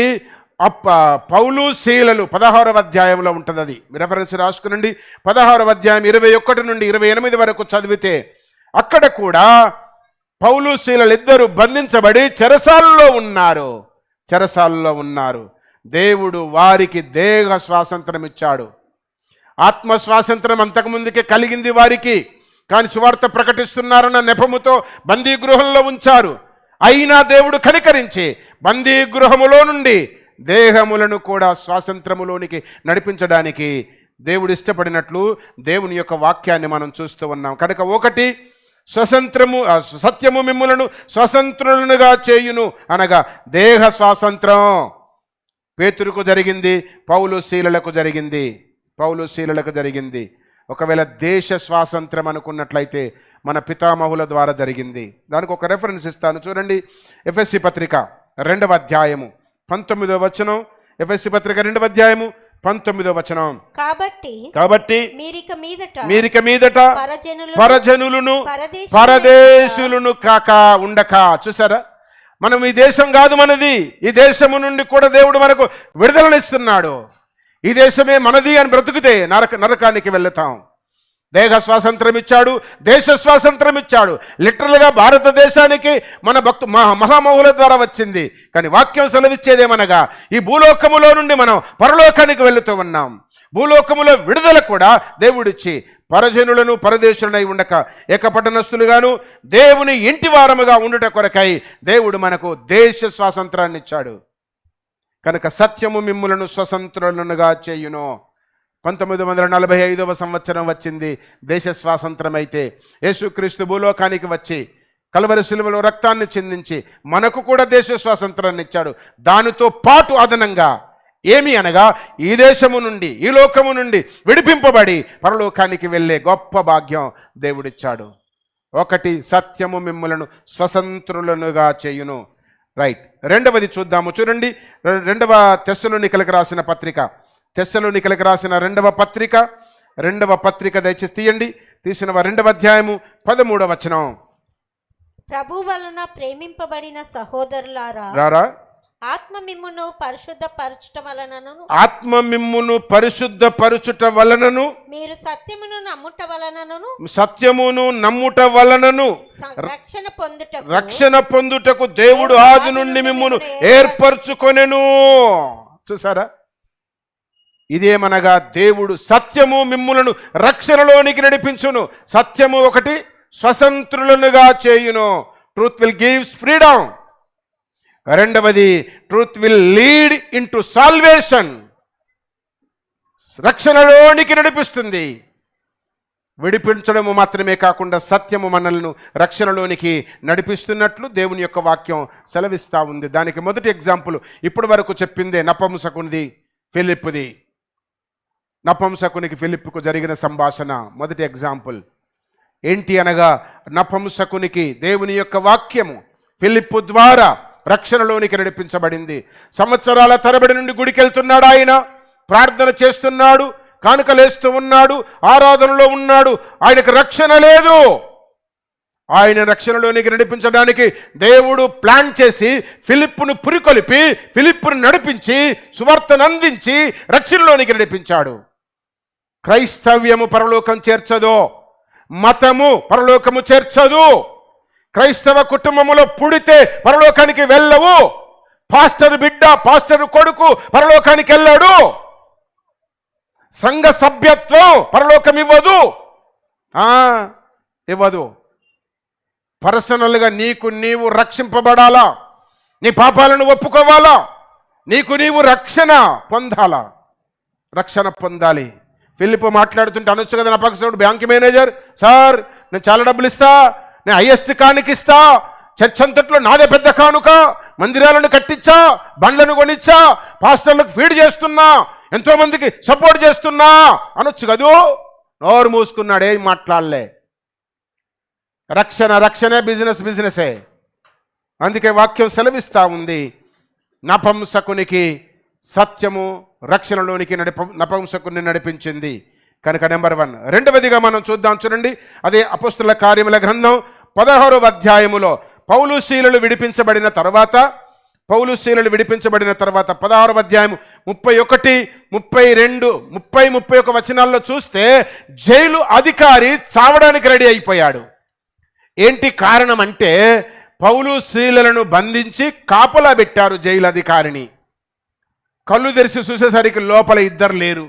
పౌలు శీలలు 16వ అధ్యాయంలో ఉంటుంది. అది రెఫరెన్స్ రాసుకునండి. 16వ అధ్యాయం 21 నుండి 28 వరకు చదివితే అక్కడ కూడా పౌలు శీలలు ఇద్దరు బంధించబడి చెరసాలలో ఉన్నారు. దేవుడు వారికి దేహ స్వాతంత్రం ఇచ్చాడు. ఆత్మ స్వాతంత్రం అంతకుముందుకే కలిగింది వారికి, కానీ సువార్త ప్రకటిస్తున్నారన్న నెపముతో బందీ గృహంలో ఉంచారు. అయినా దేవుడు కనికరించి బందీ గృహములో నుండి దేహములను కూడా స్వాతంత్రములోనికి నడిపించడానికి దేవుడు ఇష్టపడినట్లు దేవుని యొక్క వాక్యాన్ని మనం చూస్తూ ఉన్నాం. కనుక ఒకటి, సత్యము మిమ్ములను స్వతంత్రులుగా చేయును అనగా దేహ స్వాతంత్రం పేతురుకు జరిగింది, పౌలు శీలలకు జరిగింది. ఒకవేళ దేశ స్వాతంత్రం అనుకున్నట్లయితే మన పితామహుల ద్వారా జరిగింది. దానికి ఒక రెఫరెన్స్ ఇస్తాను చూడండి. ఎఫెసీ పత్రిక 2వ అధ్యాయము 19వ వచనం. ఎఫెసీ పత్రిక 2వ అధ్యాయము 19వ వచనం. కాబట్టి మీరిక మీదట పరజనులను పరదేశులను కాక ఉండక. చూసారా, మనం ఈ దేశం కాదు మనది, ఈ దేశము నుండి కూడా దేవుడు మనకు విడుదలనిస్తున్నాడు. ఈ దేశమే మనది అని బ్రతుకుతే నరకానికి వెళతాం. దేహ స్వాతంత్రం ఇచ్చాడు, దేశ స్వాతంత్రం ఇచ్చాడు. లిటరల్గా భారతదేశానికి మన మహామహుల ద్వారా వచ్చింది. కానీ వాక్యం సెలవిచ్చేదేమనగా ఈ భూలోకములో నుండి మనం పరలోకానికి వెళుతూ ఉన్నాం. భూలోకములో విడుదల కూడా దేవుడిచ్చి పరజనులను పరదేశులనై ఉండక ఏకపట్టణస్థులుగాను దేవుని ఇంటి వారముగా ఉండుట కొరకై దేవుడు మనకు దేశ స్వాతంత్రాన్ని ఇచ్చాడు. కనుక సత్యము మిమ్ములను స్వతంత్రులుగా చేయును. 1945వ సంవత్సరం వచ్చింది దేశ స్వాతంత్రం. అయితే యేసుక్రీస్తు భూలోకానికి వచ్చి కల్వరి శిలువలో రక్తాన్ని చిందించి మనకు కూడా దేశ స్వాతంత్రాన్ని ఇచ్చాడు. దానితో పాటు అదనంగా ఏమి అనగా ఈ దేశము నుండి, ఈ లోకము నుండి విడిపింపబడి పరలోకానికి వెళ్ళే గొప్ప భాగ్యం దేవుడిచ్చాడు. ఒకటి, సత్యము మిమ్ములను స్వతంత్రులనుగా చేయును. రైట్. రెండవది చూద్దాము. చూడండి, 2వ తెస్సలోనికలకు రాసిన పత్రిక, తెస్సలోనికలకు రాసిన 2వ పత్రిక దయచేసి తీయండి. తీసిన 2వ అధ్యాయము 13వ వచనం. ప్రభు వలన ప్రేమింపబడిన సహోదరులారా, ఆత్మ మిమ్మును పరిశుద్ధపరచుట వలనను మీరు సత్యమును నమ్ముట వలనను రక్షణ పొందుటకు దేవుడు ఆది నుండి మిమ్మును ఏర్పరచుకొనెను. చూసారా, ఇదేమనగా దేవుడు సత్యము మిమ్ములను రక్షణలోనికి నడిపించును. సత్యము ఒకటి, స్వతంత్రులనుగా చేయును. Truth will gives freedom. రెండవది, truth will lead into salvation. రక్షణలోనికి నడిపిస్తుంది. విడిపించడము మాత్రమే కాకుండా సత్యము మనల్ని రక్షణలోనికి నడిపిస్తున్నట్లు దేవుని యొక్క వాక్యం సెలవిస్తూ ఉంది. దానికి మొదటి ఎగ్జాంపుల్ ఇప్పటి వరకు చెప్పిందే నపుంసకునిది, ఫిలిప్పుది. నపుంసకునికి ఫిలిప్పుకు జరిగిన సంభాషణ మొదటి ఎగ్జాంపుల్ ఏంటి అనగా, నపుంసకునికి దేవుని యొక్క వాక్యము ఫిలిప్పు ద్వారా రక్షణలోనికి నడిపించబడింది. సంవత్సరాల తరబడి నుండి గుడికి వెళ్తున్నాడు, ఆయన ప్రార్థన చేస్తున్నాడు, కానుకలేస్తూ ఉన్నాడు, ఆరాధనలో ఉన్నాడు. ఆయనకు రక్షణ లేదు. ఆయన రక్షణలోనికి నడిపించడానికి దేవుడు ప్లాన్ చేసి ఫిలిప్పును పురికొలిపి ఫిలిప్పును నడిపించి సువార్తను అందించి రక్షణలోనికి నడిపించాడు. క్రైస్తవ్యము పరలోకం చేర్చదు, మతము పరలోకము చేర్చదు. క్రైస్తవ కుటుంబములో పుడితే పరలోకానికి వెళ్ళవు. పాస్టర్ బిడ్డ, పాస్టర్ కొడుకు పరలోకానికి వెళ్ళాడు. సంఘ సభ్యత్వం పరలోకం ఇవ్వదు, ఇవ్వదు. పర్సనల్గా నీకు నీవు రక్షింపబడాలా, నీ పాపాలను ఒప్పుకోవాలా, నీకు నీవు రక్షణ పొందాలా, రక్షణ పొందాలి. ఫిలిప్పు మాట్లాడుతుంటే అనొచ్చు కదా, నా పక్కన బ్యాంక్ మేనేజర్, సార్ నేను చాలా డబ్బులు ఇస్తా, నేను హైయెస్ట్ కానుక ఇస్తా, చర్చ్ అంతట్లో నాదే పెద్ద కానుక, మందిరాలను కట్టించా, బండ్లను కొనిచ్చా, పాస్టర్లకు ఫీడ్ చేస్తున్నా, ఎంతో మందికి సపోర్ట్ చేస్తున్నా అనొచ్చు కదూ. నోరు మూసుకున్నాడు, ఏం మాట్లాడలే. రక్షణే, బిజినెసే. అందుకే వాక్యం సెలవిస్తూ ఉంది, నపుంసకునికి సత్యము రక్షణలోనికి నపుంసకుని నడిపించింది కనుక. నెంబర్ 1. రెండవదిగా మనం చూద్దాం, చూడండి. అదే అపోస్తుల కార్యముల గ్రంథం 16వ అధ్యాయములో పౌలు శీలలు విడిపించబడిన తర్వాత 16వ అధ్యాయం 31, 32, 30, 31 వచనాల్లో చూస్తే జైలు అధికారి చావడానికి రెడీ అయిపోయాడు. ఏంటి కారణం అంటే, పౌలు శీలలను బంధించి కాపలా పెట్టారు జైలు అధికారిని. కళ్ళు తెరిచి చూసేసరికి లోపల ఇద్దరు లేరు.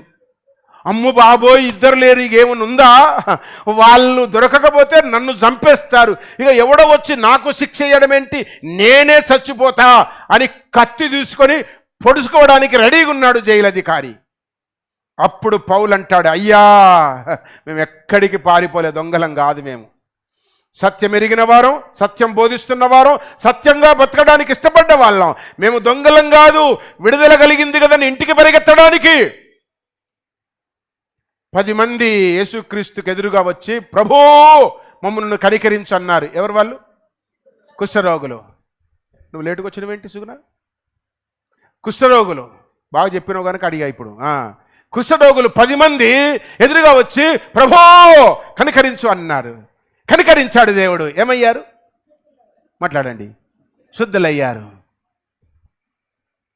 అమ్ము బాబోయ్, ఇద్దరు లేరు, ఇకేమన్నా ఉందా, వాళ్ళు దొరకకపోతే నన్ను చంపేస్తారు, ఇక ఎవడో వచ్చి నాకు శిక్ష చేయడం ఏంటి, నేనే చచ్చిపోతా అని కత్తి తీసుకొని పొడుచుకోవడానికి రెడీగా ఉన్నాడు జైలు అధికారి. అప్పుడు పౌలు అంటాడు, అయ్యా మేము ఎక్కడికి పారిపోలే, దొంగలం కాదు, మేము సత్యం ఎరిగిన వారం, సత్యం బోధిస్తున్న వారం, సత్యంగా బతకడానికి ఇష్టపడ్డ వాళ్ళం, మేము దొంగలం కాదు, విడుదల కలిగింది కదని ఇంటికి పరిగెత్తడానికి. 10 మంది యేసుక్రీస్తుకు ఎదురుగా వచ్చి, ప్రభూ మమ్మల్ని కనికరించు అన్నారు. ఎవరు వాళ్ళు? కుష్ఠరోగులు. నువ్వు లేటుకు వచ్చినవేంటి సుగుణ? కుష్ఠరోగులు. బాగా చెప్పినావు కనుక అడిగా ఇప్పుడు. కుష్ఠరోగులు 10 మంది ఎదురుగా వచ్చి ప్రభూ కనికరించు అన్నారు. కనికరించాడు దేవుడు. ఏమయ్యారు? మాట్లాడండి. శుద్ధులయ్యారు.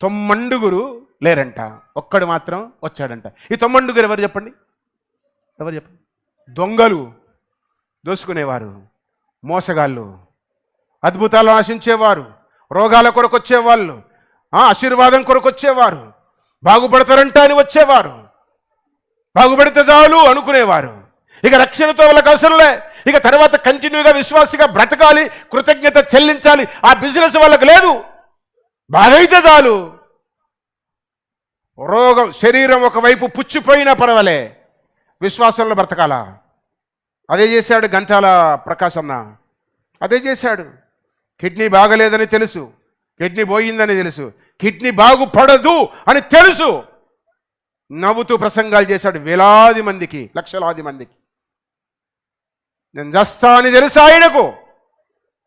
9 లేరంట, ఒక్కడు మాత్రం వచ్చాడంట. ఈ 9 ఎవరు చెప్పండి? దొంగలు, దోసుకునేవారు, మోసగాళ్ళు, అద్భుతాలు ఆశించేవారు, రోగాల కొరకు వచ్చేవాళ్ళు, ఆశీర్వాదం కొరకు వచ్చేవారు, బాగుపడతారంట అని వచ్చేవారు, బాగుపడితే చాలు అనుకునేవారు. ఇక రక్షణతో వాళ్ళకి అవసరంలే, ఇక తర్వాత కంటిన్యూగా విశ్వాసిగా బ్రతకాలి, కృతజ్ఞత చెల్లించాలి, ఆ బిజినెస్ వాళ్ళకి లేదు, బాగైతే చాలు. రోగం, శరీరం ఒకవైపు పుచ్చిపోయినా పర్వాలే, విశ్వాసంలో బ్రతకాలా. అదే చేశాడు గంటాల ప్రకాశన్న, అదే చేశాడు. కిడ్నీ బాగలేదని తెలుసు, కిడ్నీ పోయిందని తెలుసు, కిడ్నీ బాగుపడదు అని తెలుసు, నవ్వుతూ ప్రసంగాలు చేశాడు వేలాది మందికి, లక్షలాది మందికి. నేను చస్తా అని తెలుసు ఆయనకు,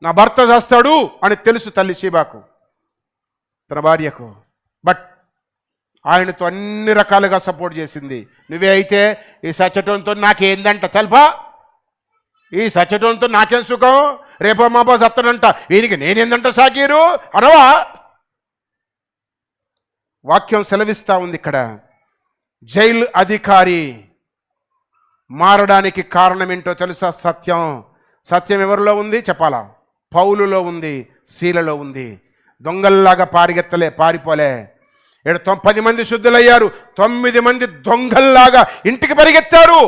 నా భర్త చస్తాడు అని తెలుసు తల్లి షీబాకు, తన భార్యకు. బట్ ఆయనతో అన్ని రకాలుగా సపోర్ట్ చేసింది. నువ్వే అయితే ఈ సచ్చటంతో నాకేందంట తెల్పా, ఈ సచ్చటంతో నాకేం సుఖం, రేపో మాపో సత్తడంట, వీరికి నేనేందంట సాకీరు అనవా. వాక్యం సెలవిస్తూ ఉంది ఇక్కడ. జైలు అధికారి మారడానికి కారణం ఏంటో తెలుసా? సత్యం. సత్యం ఎవరిలో ఉంది చెప్పాలా? పౌలులో ఉంది, శీలలో ఉంది. దొంగల్లాగా పారిపోలే. 10 మంది శుద్ధులయ్యారు, 9 మంది దొంగల్లాగా ఇంటికి పరిగెత్తారు.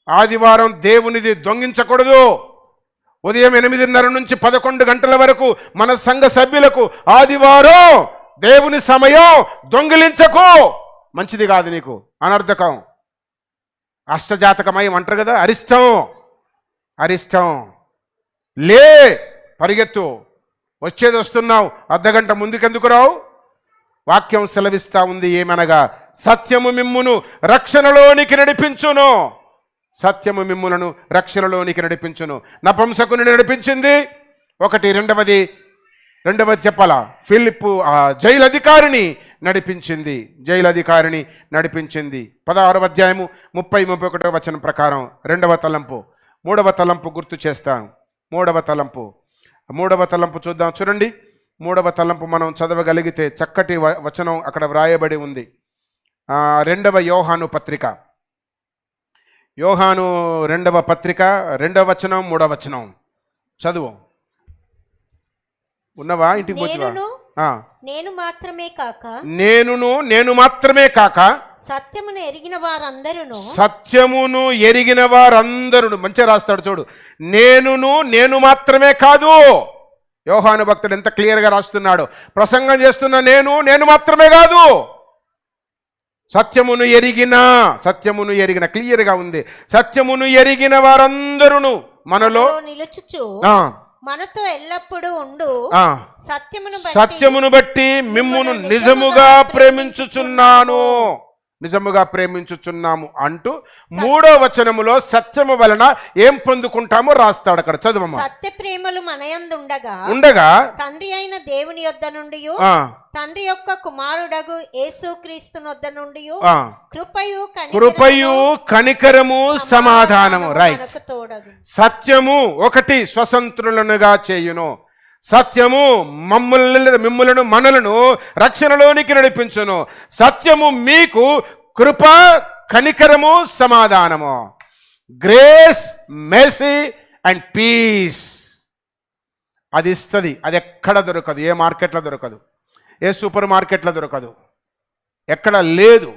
ఆదివారం దేవునిది దొంగించకూడదు. ఉదయం 8:30 నుంచి 11 గంటల వరకు మన సంఘ సభ్యులకు ఆదివారం దేవుని సమయం, దొంగిలించకు, మంచిది కాదు, నీకు అనర్థకం, అష్టజాతకమయం అంటారు కదా, అరిష్టం. లే, పరిగెత్తు, వచ్చేది వస్తున్నావు, అర్ధగంట ముందుకెందుకు రావు? వాక్యం సెలవిస్తా ఉంది ఏమనగా, సత్యము మిమ్మును రక్షణలోనికి నడిపించును. సత్యము మిమ్ములను రక్షణలోనికి నడిపించును. నపుంసకుని నడిపించింది ఒకటి. రెండవది చెప్పాలా, ఫిలిప్పు జైలు అధికారిని నడిపించింది. 16వ అధ్యాయము 30-31 వచనం ప్రకారం రెండవ తలంపు గుర్తు చేస్తాను. మూడవ తలంపు చూద్దాం. చూడండి, 3వ తలంపు మనం చదవగలిగితే చక్కటి వచనం అక్కడ వ్రాయబడి ఉంది. 2వ యోహాను పత్రిక, యోహాను 2వ పత్రిక 2వ వచనం 3వ వచనం చదువు. ఉన్నవా? ఇంటికి పోతువా? నేను మాత్రమే కాక నేను మాత్రమే కాక సత్యమును ఎరిగిన వారందరూ సత్యమును ఎరిగిన వారందరూ. మంచిగా రాస్తాడు చూడు. నేను మాత్రమే కాదు. యోహాను భక్తుడు ఎంత క్లియర్గా రాస్తున్నాడు. ప్రసంగం చేస్తున్న నేను మాత్రమే కాదు, సత్యమును ఎరిగిన క్లియర్గా ఉంది. సత్యమును ఎరిగిన వారందరూ మనలో నిలుచుచు మనతో ఎల్లప్పుడూ ఉండు సత్యమును బట్టి మిమ్మును నిజముగా ప్రేమించుచున్నాము అంటూ 3వ వచనములో సత్యము వలన ఏం పొందుకుంటామో రాస్తాడు. అక్కడ చదువమ్మా. సత్య ప్రేమలు ఉండగా తండ్రి అయిన దేవుని యొద్ద నుండి తండ్రి యొక్క కుమారుడగు యేసుక్రీస్తు యొద్ద నుండి కృపయు కనికరము సమాధానము. రైట్. సత్యము ఒకటి స్వతంత్రులనుగా చేయును. సత్యము మిమ్ములను మనలను రక్షణలోనికి నడిపించును. సత్యము మీకు కృప, కనికరము, సమాధానము. గ్రేస్, మెర్సీ అండ్ పీస్ అది ఇస్తుంది. అది ఎక్కడ దొరకదు, ఏ మార్కెట్లో దొరకదు, ఏ సూపర్ మార్కెట్లో దొరకదు, ఎక్కడ లేదు.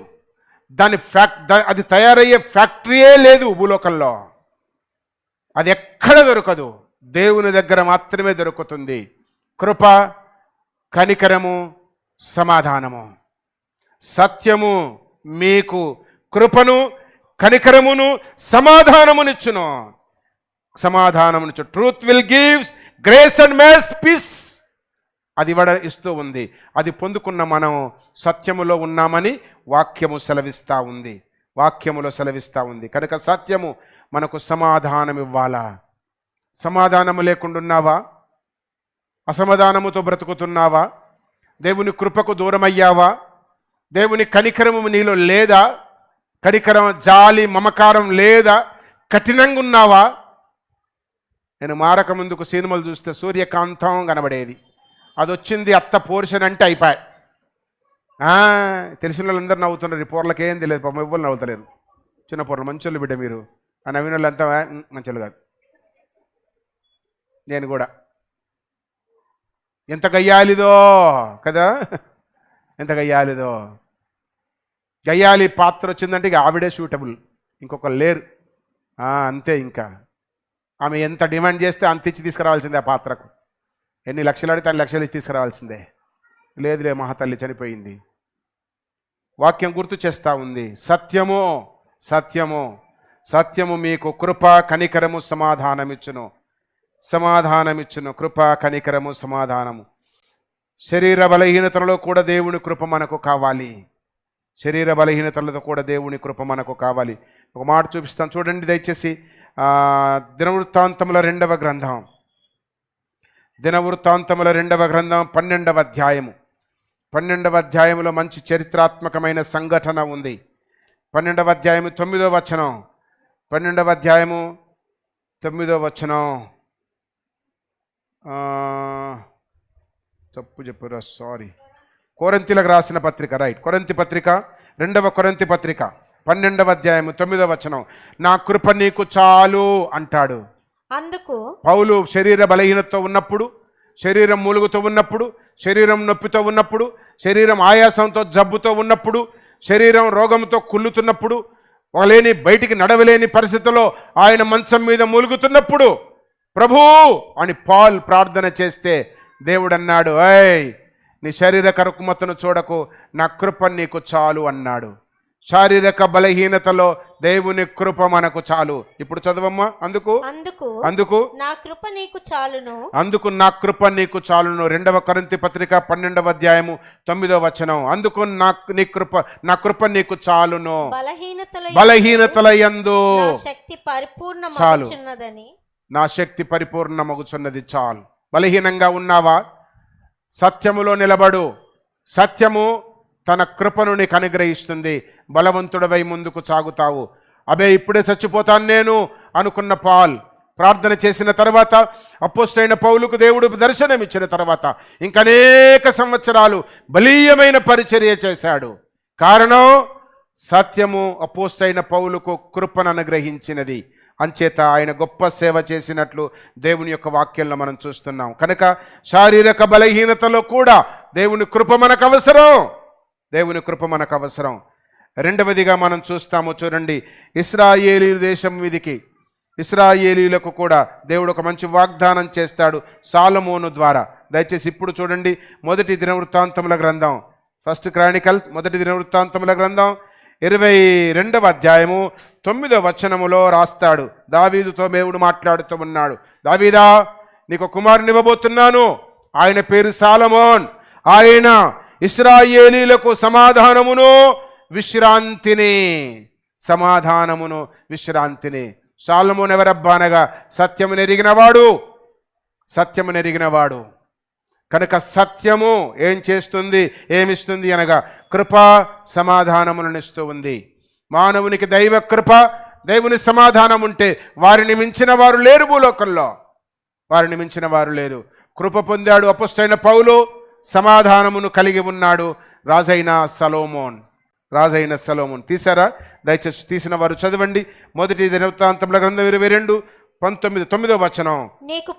అది తయారయ్యే ఫ్యాక్టరీయే లేదు భూలోకంలో. అది ఎక్కడ దొరకదు, దేవుని దగ్గర మాత్రమే దొరుకుతుంది. కృప, కనికరము, సమాధానము. సత్యము మీకు కృపను, కనికరమును, సమాధానమునిచ్చును. Truth will gives grace and mercy, peace. అది ఇస్తూ ఉంది. అది పొందుకున్న మనం సత్యములో ఉన్నామని వాక్యములో సెలవిస్తూ ఉంది. కనుక సత్యము మనకు సమాధానం ఇవ్వాలా? సమాధానము లేకుండా ఉన్నావా? అసమాధానముతో బ్రతుకుతున్నావా? దేవుని కృపకు దూరమయ్యావా? దేవుని కనికరము నీలో లేదా? కనికరం, జాలి, మమకారం లేదా? కఠినంగా ఉన్నావా? నేను మారక ముందుకు సినిమాలు చూస్తే సూర్యకాంతం కనబడేది. అది వచ్చింది అత్త పోర్షన్ అంటే అయిపోయి. తెలిసిన వాళ్ళందరూ నవ్వుతున్నారు. ఈ పోర్లకి ఏం తెలియదు, పాపం ఎవ్వరు నవ్వుతలేరు. చిన్న పోర్లు, మంచోళ్ళు బిడ్డ మీరు. ఆ నవ్విన వాళ్ళంతా మంచోళ్ళు కాదు. నేను కూడా ఎంత గయ్యాలిదో కదా, ఎంత గయ్యాలిదో. గయ్యాలి పాత్ర వచ్చిందంటే ఇక ఆవిడే సూటబుల్, ఇంకొకరు లేరు. అంతే. ఇంకా ఆమె ఎంత డిమాండ్ చేస్తే అంత ఇచ్చి తీసుకురావాల్సిందే. ఆ పాత్రకు ఎన్ని లక్షలు అడితే అన్ని లక్షలు ఇచ్చి తీసుకురావాల్సిందే. లేదులే, మహాతల్లి చనిపోయింది. వాక్యం గుర్తు చేస్తూ ఉంది. సత్యము మీకు కృప, కనికరము, సమాధానమిచ్చును. కృప, కనికరము, సమాధానము. శరీర బలహీనతలలో కూడా దేవుని కృప మనకు కావాలి. ఒక మాట చూపిస్తాను చూడండి దయచేసి. దినవృత్తాంతముల 2వ గ్రంథం 12వ అధ్యాయము. 12వ అధ్యాయములో మంచి చరిత్రాత్మకమైన సంఘటన ఉంది. 12వ అధ్యాయము 9వ వచనం. 12వ అధ్యాయము 9వ వచనం. తప్పు చెప్పారు, సారీ. కొరింథీలకు రాసిన పత్రిక, రైట్. కొరింథీ పత్రిక, 2వ కొరింథీ పత్రిక 12వ అధ్యాయము 9వ వచనం. నా కృప నీకు చాలు అంటాడు. అందుకు పౌలు శరీర బలహీనతతో ఉన్నప్పుడు, శరీరం మూలుగుతూ ఉన్నప్పుడు, శరీరం నొప్పితో ఉన్నప్పుడు, శరీరం ఆయాసంతో, జబ్బుతో ఉన్నప్పుడు, శరీరం రోగంతో కుళ్ళుతున్నప్పుడు, లేని బయటికి నడవలేని పరిస్థితుల్లో ఆయన మంచం మీద మూలుగుతున్నప్పుడు ప్రభూ అని పాల్ ప్రార్థన చేస్తే దేవుడు అన్నాడు, నీ శారీరక రుగ్మతను చూడకు, నా కృప నీకు చాలు అన్నాడు. శారీరక బలహీనతలో దేవుని కృప మనకు చాలు. ఇప్పుడు చదవమ్మా. అందుకు నా కృప నీకు చాలును. 2వ కొరింథీ పత్రిక 12వ అధ్యాయము 9వ వచనం. అందుకు నా కృప నీకు చాలును. బలహీనతల యందు నా శక్తి పరిపూర్ణమగుచున్నది చాలు. బలహీనంగా ఉన్నావా? సత్యములో నిలబడు. సత్యము తన కృపను నీకు అనుగ్రహిస్తుంది. బలవంతుడవై ముందుకు సాగుతావు. ఇప్పుడే చచ్చిపోతాను నేను అనుకున్న పాల్ ప్రార్థన చేసిన తర్వాత, అపోస్తలుడైన పౌలుకు దేవుడు దర్శనం ఇచ్చిన తర్వాత ఇంకా అనేక సంవత్సరాలు బలీయమైన పరిచర్య చేశాడు. కారణం సత్యము అపోస్తలుడైన పౌలుకు కృపను అనుగ్రహించినది. అంచేత ఆయన గొప్ప సేవ చేసినట్లు దేవుని యొక్క వాక్యంలో మనం చూస్తున్నాం. కనుక శారీరక బలహీనతలో కూడా దేవుని కృప మనకు అవసరం. దేవుని కృప మనకు అవసరం. రెండవదిగా మనం చూస్తాము, చూడండి, ఇశ్రాయేలీ దేశం మీదికి ఇశ్రాయేలీలకు కూడా దేవుడు ఒక మంచి వాగ్దానం చేస్తాడు సాలొమోను ద్వారా. దయచేసి ఇప్పుడు చూడండి, మొదటి దినవృత్తాంతముల గ్రంథం, ఫస్ట్ క్రానికల్స్, మొదటి దినవృత్తాంతముల గ్రంథం 22వ అధ్యాయము 9వ వచనములో రాస్తాడు. దావీదుతో దేవుడు మాట్లాడుతూ ఉన్నాడు, దావీదా, నీకు కుమారుని ఇవ్వబోతున్నాను, ఆయన పేరు సాలొమోన్. ఆయన ఇశ్రాయేలీలకు సమాధానమును విశ్రాంతిని, సమాధానమును విశ్రాంతిని. సాలొమోను ఎవరబ్బా అనగా సత్యమును ఎరిగినవాడు, సత్యమును ఎరిగినవాడు. కనుక సత్యము ఏం చేస్తుంది, ఏమిస్తుంది అనగా కృప సమాధానములను ఇస్తూ ఉంది. మానవునికి దైవ కృప, దేవుని సమాధానం ఉంటే వారిని మించిన వారు లేరు భూలోకంలో, వారిని మించిన వారు లేరు. కృప పొందాడు అపొస్తలుడైన పౌలు, సమాధానమును కలిగి ఉన్నాడు రాజైన సొలొమోన్. రాజైన సొలొమోన్ తీసారా? దయచేసి తీసిన వారు చదవండి. మొదటి దినవృత్తాంతముల గ్రంథం 22:19, 9వ వచనం. నీకు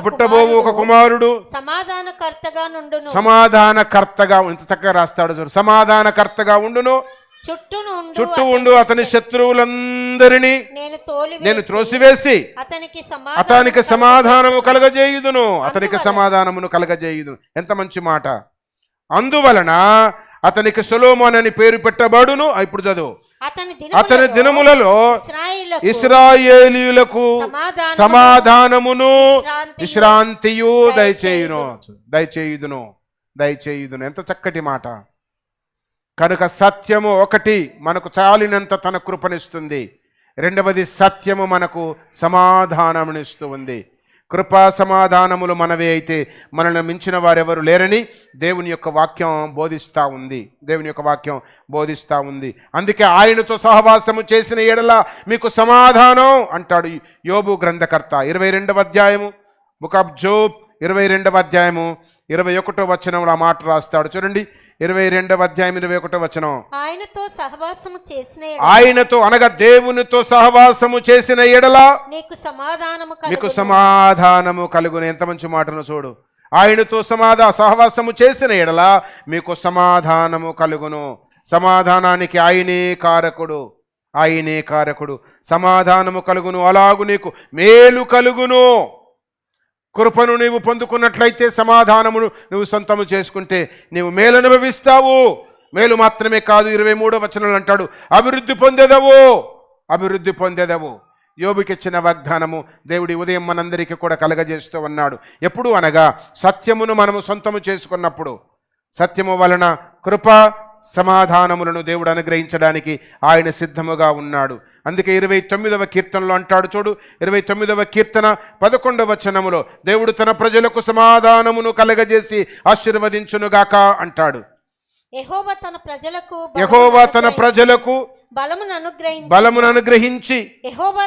పుట్టబోవు ఒక కుమారుడు సమాధానకర్తగా నుండును. సమాధానకర్తగా, ఇంత చక్కగా రాస్తాడు చూడు, సమాధానకర్తగా ఉండును, చుట్టూ ఉండు అతని శత్రువులందరినీ నేను త్రోసివేసి అతనికి సమాధానము కలగజేయుదును, అతనికి సమాధానమును కలగజేయుదును. ఎంత మంచి మాట. అందువలన అతనికి సొలొమోన్ అని పేరు పెట్టబడును. ఇప్పుడు చదువు, అతని దినములలో ఇశ్రాయేలీయులకు సమాధానమును విశ్రాంతియు దయచేయుదును. ఎంత చక్కటి మాట. కనుక సత్యము ఒకటి మనకు చాలినంత తన కృపనిస్తుంది. రెండవది సత్యము మనకు సమాధానమునిస్తూ ఉంది. కృపా సమాధానములు మనవే అయితే మనల్ని మించిన వారెవరు లేరని దేవుని యొక్క వాక్యం బోధిస్తూ ఉంది. దేవుని యొక్క వాక్యం బోధిస్తూ ఉంది. అందుకే ఆయనతో సహవాసము చేసిన ఎడల మీకు సమాధానం అంటాడు యోబు గ్రంథకర్త. 22వ అధ్యాయము, బుక్ ఆఫ్ జోబ్ 22వ అధ్యాయము 21వ వచనంలో ఆ మాట రాస్తాడు. చూడండి, 22వ అధ్యాయం 21వ వచనం. ఆయనతో అనగా దేవునితో సహవాసము చేసిన ఎడల మీకు సమాధానము కలుగును. ఎంత మంచి మాటను చూడు. ఆయనతో సహవాసము చేసిన ఎడల మీకు సమాధానము కలుగును. సమాధానానికి ఆయనే కారకుడు. సమాధానము కలుగును, అలాగు నీకు మేలు కలుగును. కృపను నీవు పొందుకున్నట్లయితే, సమాధానమును నువ్వు సొంతము చేసుకుంటే నీవు మేలు అనుభవిస్తావు. మేలు మాత్రమే కాదు, 23వ వచనంలో అంటాడు, అభివృద్ధి పొందేదవు. యోబుకిచ్చిన వాగ్దానము దేవుడి ఉదయం మనందరికీ కూడా కలగజేస్తూ ఉన్నాడు. ఎప్పుడు అనగా సత్యమును మనము సొంతము చేసుకున్నప్పుడు. సత్యము వలన కృప సమాధానములను దేవుడు అనుగ్రహించడానికి ఆయన సిద్ధముగా ఉన్నాడు. అందుకే 29వ కీర్తనలో అంటాడు చూడు, 29వ కీర్తన 11వ వచనములో, దేవుడు తన ప్రజలకు సమాధానమును కలగజేసి ఆశీర్వదించునుగాక అంటాడు. యెహోవా తన ప్రజలకు బలమును అనుగ్రహించి యెహోవా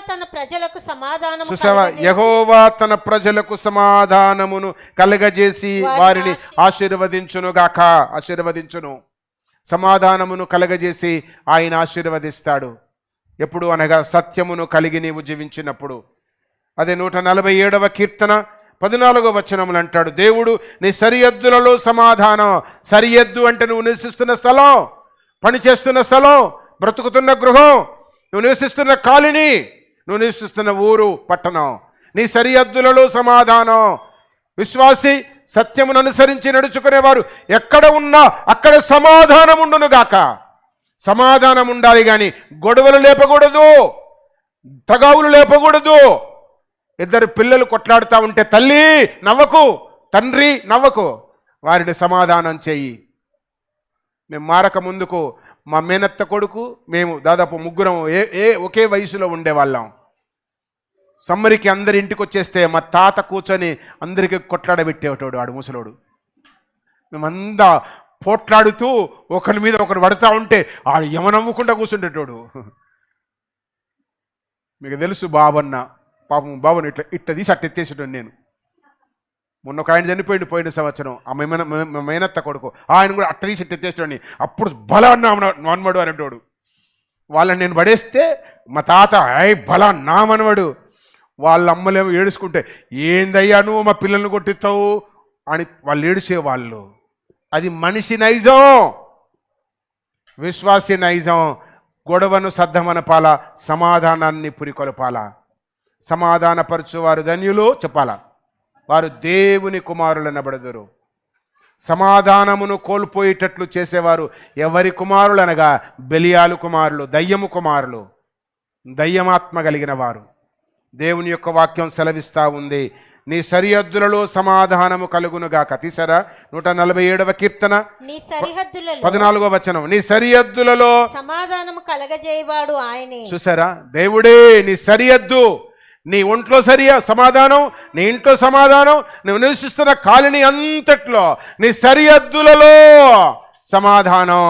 తన ప్రజలకు సమాధానమును కలగజేసి వారిని ఆశీర్వదించును. సమాధానమును కలగజేసి ఆయన ఆశీర్వదిస్తాడు. ఎప్పుడు అనగా సత్యమును కలిగి నీవు జీవించినప్పుడు. అదే 147వ కీర్తన 14వ వచనములు అంటాడు, దేవుడు నీ సరిహద్దులలో సమాధానం. సరిహద్దు అంటే నువ్వు నివసిస్తున్న స్థలం, పనిచేస్తున్న స్థలం, బ్రతుకుతున్న గృహం, నువ్వు నివసిస్తున్న కాలనీ, నువ్వు నివసిస్తున్న ఊరు, పట్టణం, నీ సరిహద్దులలో సమాధానం. విశ్వాసి సత్యమును అనుసరించి నడుచుకునేవారు ఎక్కడ ఉన్నా అక్కడ సమాధానం ఉండును గాక. సమాధానం ఉండాలి కానీ గొడవలు లేపకూడదు, తగావులు లేపకూడదు. ఇద్దరు పిల్లలు కొట్లాడుతూ ఉంటే తల్లి నవ్వకు, తండ్రి నవ్వకు, వారిని సమాధానం చెయ్యి. మేము మారక ముందుకు మా మేనత్త కొడుకు మేము దాదాపు ముగ్గురం ఒకే వయసులో ఉండేవాళ్ళం. సమ్మరికి అందరి ఇంటికి వచ్చేస్తే మా తాత కూర్చొని అందరికీ కొట్లాడబెట్టేవాడు ఆడు ముసలోడు. మేమంతా పోట్లాడుతూ ఒకరి మీద ఒకరు పడతా ఉంటే ఆడు యమనవ్వకుండా కూర్చుండేటోడు. మీకు తెలుసు బాబన్న, పాపం బాబుని ఇట్లా తీసి అట్టెత్తేసేటోడు నేను. మొన్న ఒక ఆయన చనిపోయింది పోయిన సంవత్సరం, ఆ మేనత్త కొడుకు, ఆయన కూడా అట్ట తీసి ఎత్తేసేటోడిని. అప్పుడు బల అన్నాడు అనేటోడు. వాళ్ళని నేను పడేస్తే మా తాత బలా నా మనవడు, వాళ్ళ అమ్మలేమో ఏడుచుకుంటే ఏందయ్యా నువ్వు మా పిల్లల్ని కొట్టిస్తావు అని వాళ్ళు ఏడిచేవాళ్ళు. అది మనిషి నైజం, విశ్వాసి నైజం. గొడవను సద్దమనపాల, సమాధానాన్ని పురికొలపాల. సమాధానపరచువారు ధన్యులు చెప్పాలా, వారు దేవుని కుమారులనబడదురు. సమాధానమును కోల్పోయేటట్లు చేసేవారు ఎవరి కుమారులు అనగా బెలియాలు కుమారులు, దయ్యము కుమారులు, దయ్యమాత్మ కలిగిన వారు. దేవుని యొక్క వాక్యం సెలవిస్తా ఉంది, నీ సరిహద్దులలో సమాధానము కలుగునుగాక. తీసారా 147వ కీర్తన నీ సరిహద్దులలో 14వ వచనం, నీ సరిహద్దులలో సమాధానము కలగజేయవాడు ఆయనే. చూసారా, దేవుడే నీ సరిహద్దు. నీ ఒంట్లో సమాధానం, నీ ఇంట్లో సమాధానం, నువ్వు నివసిస్తున్న కాలనీ అంతట్లో నీ సరిహద్దులలో సమాధానం.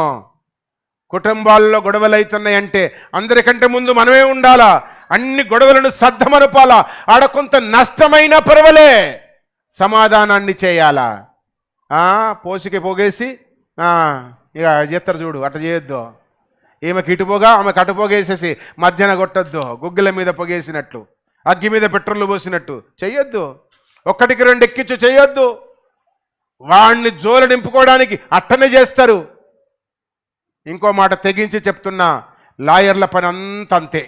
కుటుంబాల్లో గొడవలు అవుతున్నాయంటే అందరికంటే ముందు మనమే ఉండాలా. అన్ని గొడవలను సద్దమనపాలా. ఆడ కొంత నష్టమైనా పర్వాలే, సమాధానాన్ని చేయాలా. పోసికి పోగేసి ఇక చేస్తారు చూడు, అట్ట చేయొద్దు. ఈమెకి ఇటు పోగా ఆమెకు అటు పోగేసేసి మధ్యాహ్న కొట్టొద్దు, గుగ్గిల మీద పొగేసినట్లు, అగ్గి మీద పెట్రోల్ పోసినట్టు చెయ్యొద్దు. ఒక్కటికి రెండు ఎక్కించు చెయ్యొద్దు. వాణ్ణి జోల నింపుకోవడానికి అట్టనే చేస్తారు. ఇంకో మాట తెగించి చెప్తున్నా, లాయర్ల పని అంతా అంతే.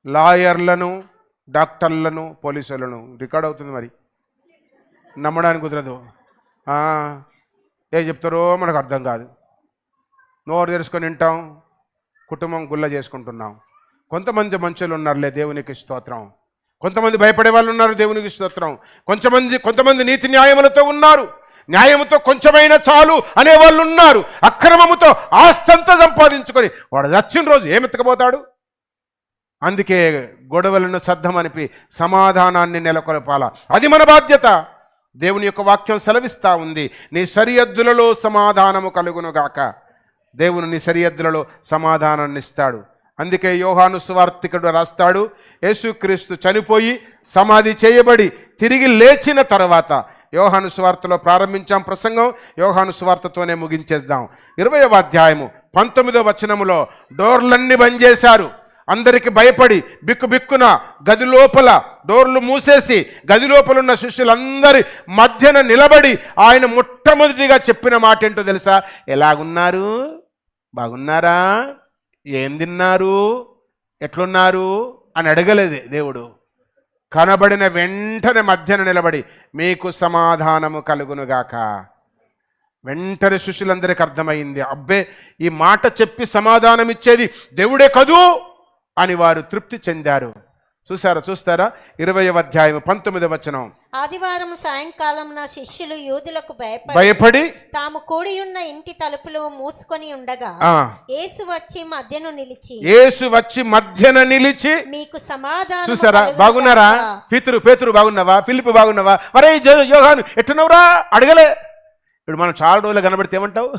లాయర్లను, డాక్టర్లను, పోలీసులను రికార్డ్ అవుతుంది, మరి నమ్మడానికి కుదరదు. ఏం చెప్తారో మనకు అర్థం కాదు. నోరు తెరుచుకొని వింటాం, కుటుంబం గుల్ల చేసుకుంటున్నాం. కొంతమంది మంచులు ఉన్నారులే, దేవునికి స్తోత్రం. కొంతమంది భయపడే వాళ్ళు ఉన్నారు, దేవునికి స్తోత్రం. కొంతమంది నీతి న్యాయములతో ఉన్నారు, న్యాయముతో కొంచెమైనా చాలు అనేవాళ్ళు ఉన్నారు. అక్రమముతో ఆస్తంతా సంపాదించుకొని వాడు చచ్చిన రోజు ఏమెత్తకపోతాడు. అందుకే గొడవలను సద్దమనిపి సమాధానాన్ని నెలకొల్పాల, అది మన బాధ్యత. దేవుని యొక్క వాక్యం సెలవిస్తా ఉంది, నీ సరిహద్దులలో సమాధానము కలుగునుగాక. దేవుని నీ సరిహద్దులలో సమాధానాన్ని ఇస్తాడు. అందుకే యోహాను సువార్తికుడు రాస్తాడు, యేసుక్రీస్తు చనిపోయి సమాధి చేయబడి తిరిగి లేచిన తర్వాత, యోహాను సువార్తలో ప్రారంభించాం ప్రసంగం, యోహాను సువార్తతోనే ముగించేద్దాం. 20వ అధ్యాయము 19వ వచనములో డోర్లన్నీ బంద్ చేశారు. అందరికి భయపడి బిక్కున గది లోపల డోర్లు మూసేసి గది లోపల ఉన్న శిష్యులందరి మధ్యన నిలబడి ఆయన మొట్టమొదటిగా చెప్పిన మాట ఏంటో తెలుసా? ఎలాగున్నారు, బాగున్నారా, ఏం తిన్నారు, ఎట్లున్నారు అని అడగలేదు దేవుడు. కనబడిన వెంటనే మధ్యన నిలబడి మీకు సమాధానము కలుగునుగాక. వెంటనే శిష్యులందరికీ అర్థమైంది, అబ్బే ఈ మాట చెప్పి సమాధానం ఇచ్చేది దేవుడే కదూ అని వారు తృప్తి చెందారు. చూస్తారా 20వ అధ్యాయం 19వ వచనం. ఆదివారం సాయంకాలం నా శిష్యులు యూదులకు భయపడి తాము కూడి ఉన్న ఇంటి తలుపులు మూసుకొని ఉండగా యేసు వచ్చి మధ్యన నిలిచి మీకు సమాధానం. చూసారా, బాగున్నారా? పేతురు బాగున్నావా? ఫిలిప్పు బాగున్నావా? మరే యోహాను ఎట్టున్నావురా అడగలే. ఇప్పుడు మనం చాలా రోజులు కనబడితే ఏమంటావు?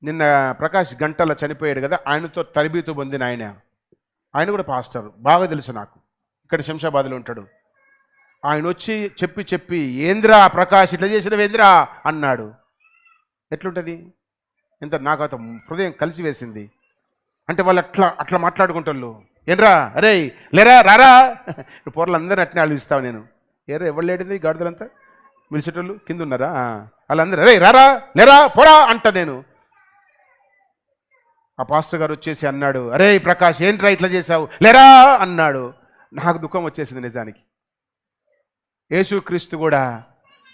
నిన్న ప్రకాష్ గంటల చనిపోయాడు కదా, ఆయనతో తరబీతు పొందిన ఆయన కూడా పాస్టర్, బాగా తెలుసు నాకు, ఇక్కడ శంషాబాద్లో ఉంటాడు. ఆయన వచ్చి చెప్పి ఏంద్రా ప్రకాష్ ఇట్లా చేసినవేంద్రా అన్నాడు. ఎట్లుంటుంది? ఎంత నాకు అత హృదయం కలిసి వేసింది. అంటే వాళ్ళు అట్లా మాట్లాడుకుంటారు. ఏంద్రా, అరే లేరా, రారా. ఇప్పుడు పోర్లందరినీ అట్నే ఆలోచిస్తావు నేను. ఎవరు లేడింది గాడిదలంతా మిలిసేటోళ్ళు కింద ఉన్నారా? వాళ్ళందరూ అరే రారా, లేరా, పోరా అంట. నేను ఆ పాస్టర్ గారు వచ్చేసి అన్నాడు, అరే ప్రకాష్ ఏంట్రా ఇట్లా చేశావు, లేరా అన్నాడు. నాకు దుఃఖం వచ్చేసింది నిజానికి. యేసుక్రీస్తు కూడా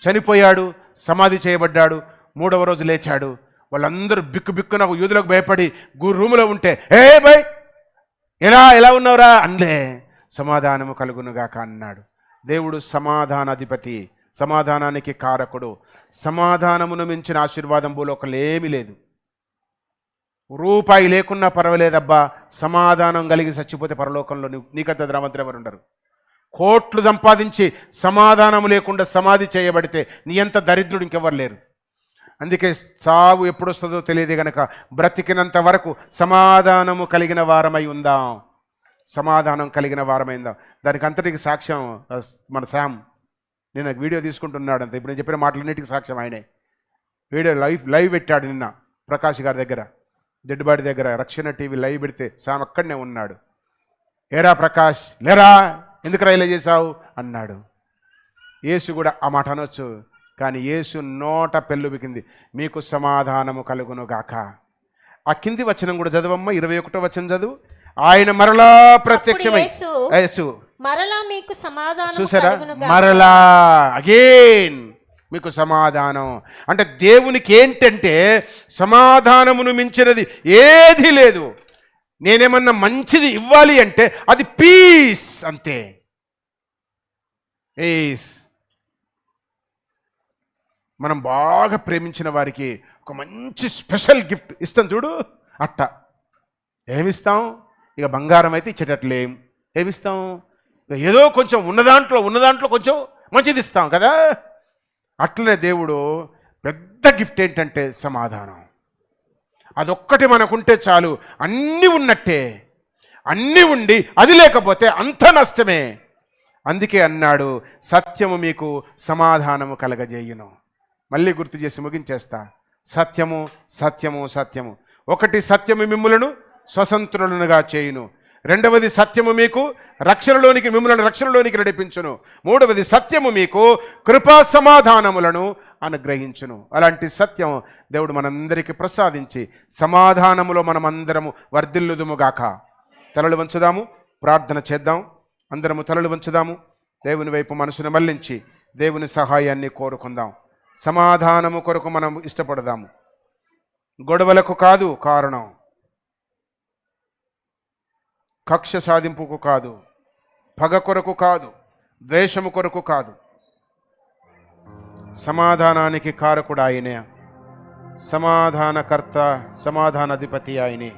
చనిపోయాడు, సమాధి చేయబడ్డాడు, 3వ రోజు లేచాడు. వాళ్ళందరూ బిక్కున యూదులకు భయపడి రూములో ఉంటే బై ఎలా ఉన్నావురా అన్లే, సమాధానము కలుగునుగాక అన్నాడు. దేవుడు సమాధానాధిపతి, సమాధానానికి కారకుడు. సమాధానమును మించిన ఆశీర్వాదం భూలోకంలో ఏమీ లేదు. రూపాయి లేకున్నా పర్వాలేదబ్బా, సమాధానం కలిగి చచ్చిపోతే పరలోకంలో నీకంత ధనవంతులు ఎవరు ఉండరు. కోట్లు సంపాదించి సమాధానం లేకుండా సమాధి చేయబడితే నీ అంత దరిద్రుడు ఇంకెవరు లేరు. అందుకే చావు ఎప్పుడు వస్తుందో తెలియదు గనక బ్రతికినంత వరకు సమాధానము కలిగిన వారమై ఉందాం. సమాధానం కలిగిన వారమై ఉందాం. దానికి అంతటికి సాక్ష్యం మన శామ్. నేను వీడియో తీసుకుంటున్నాడు అంత. ఇప్పుడు నేను చెప్పిన మాటలన్నిటికీ సాక్ష్యం ఆయనే. వీడియో లైవ్ పెట్టాడు నిన్న ప్రకాష్ గారి దగ్గర. డెడ్బాడి దగ్గర రక్షణ టీవీ లైవ్ పెడితే సామ్ అక్కడనే ఉన్నాడు. ఏరా ప్రకాష్ లేరా, ఎందుకు రైలు చేశావు అన్నాడు. యేసు కూడా ఆ మాట అనొచ్చు, కానీ యేసు నోట పెళ్ళుబికింది, మీకు సమాధానము కలుగును గాక. ఆ కింది వచనం కూడా చదవమ్మ, 21వ వచనం చదువు. ఆయన మరలా ప్రత్యక్షమై యేసు మరలా మీకు సమాధానం చూసారా, కలుగును గాక. మరలా అగైన్ మీకు సమాధానం. అంటే దేవునికి ఏంటంటే సమాధానమును మించినది ఏది లేదు. నేనేమన్నా మంచిది ఇవ్వాలి అంటే అది పీస్ అంతే. పీస్. మనం బాగా ప్రేమించిన వారికి ఒక మంచి స్పెషల్ గిఫ్ట్ ఇస్తాం చూడు, అట్ట ఏమిస్తాం? ఇక బంగారం అయితే ఇచ్చేటట్లేం. ఏమిస్తాం? ఇక ఏదో కొంచెం ఉన్న దాంట్లో కొంచెం మంచిది ఇస్తాం కదా. అట్లనే దేవుడు పెద్ద గిఫ్ట్ ఏంటంటే సమాధానం. అదొక్కటి మనకుంటే చాలు, అన్నీ ఉన్నట్టే. అన్నీ ఉండి అది లేకపోతే అంత నష్టమే. అందుకే అన్నాడు, సత్యము మీకు సమాధానము కలగజేయును. మళ్ళీ గుర్తు చేసి ముగించేస్తా. సత్యము సత్యము సత్యము. ఒకటి, సత్యము మిమ్ములను స్వతంత్రులనుగా చేయును. రెండవది, సత్యము మీకు మిమ్మల్ని రక్షణలోనికి నడిపించును. మూడవది, సత్యము మీకు కృపా సమాధానములను అనుగ్రహించును. అలాంటి సత్యం దేవుడు మనందరికీ ప్రసాదించి సమాధానములో మనమందరము వర్ధిల్లుదుముగాక. తలలు వంచుదాము, ప్రార్థన చేద్దాం. అందరము తలలు వంచుదాము, దేవుని వైపు మనసును మళ్లించి దేవుని సహాయాన్ని కోరుకుందాం. సమాధానము కొరకు మనం ఇష్టపడదాము. గొడవలకు కాదు కారణం, కక్ష సాధింపుకు కాదు, పగ కొరకు కాదు, ద్వేషము కొరకు కాదు. సమాధానానికి కారకుడు ఆయనే, సమాధానకర్త, సమాధానాధిపతి ఆయనే.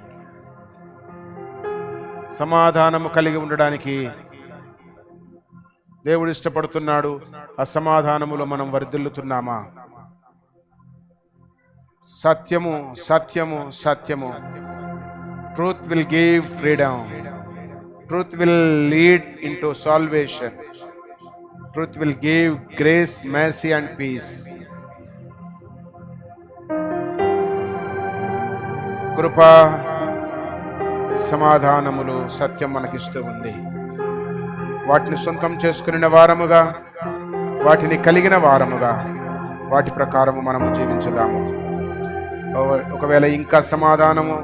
సమాధానము కలిగి ఉండడానికి దేవుడు ఇష్టపడుతున్నాడు. అసమాధానములో మనం వర్ధిల్లుతున్నామా? సత్యము సత్యము సత్యము. Truth will give freedom. Truth will lead into salvation. Truth will give grace, mercy and peace. కృపా సమాధానములు సత్యం మనకిస్తూ ఉంది. వాటిని సొంతం చేసుకుని వారముగా, వాటిని కలిగిన వారముగా, వాటి ప్రకారము మనము జీవించదాము. ఒకవేళ ఇంకా సమాధానము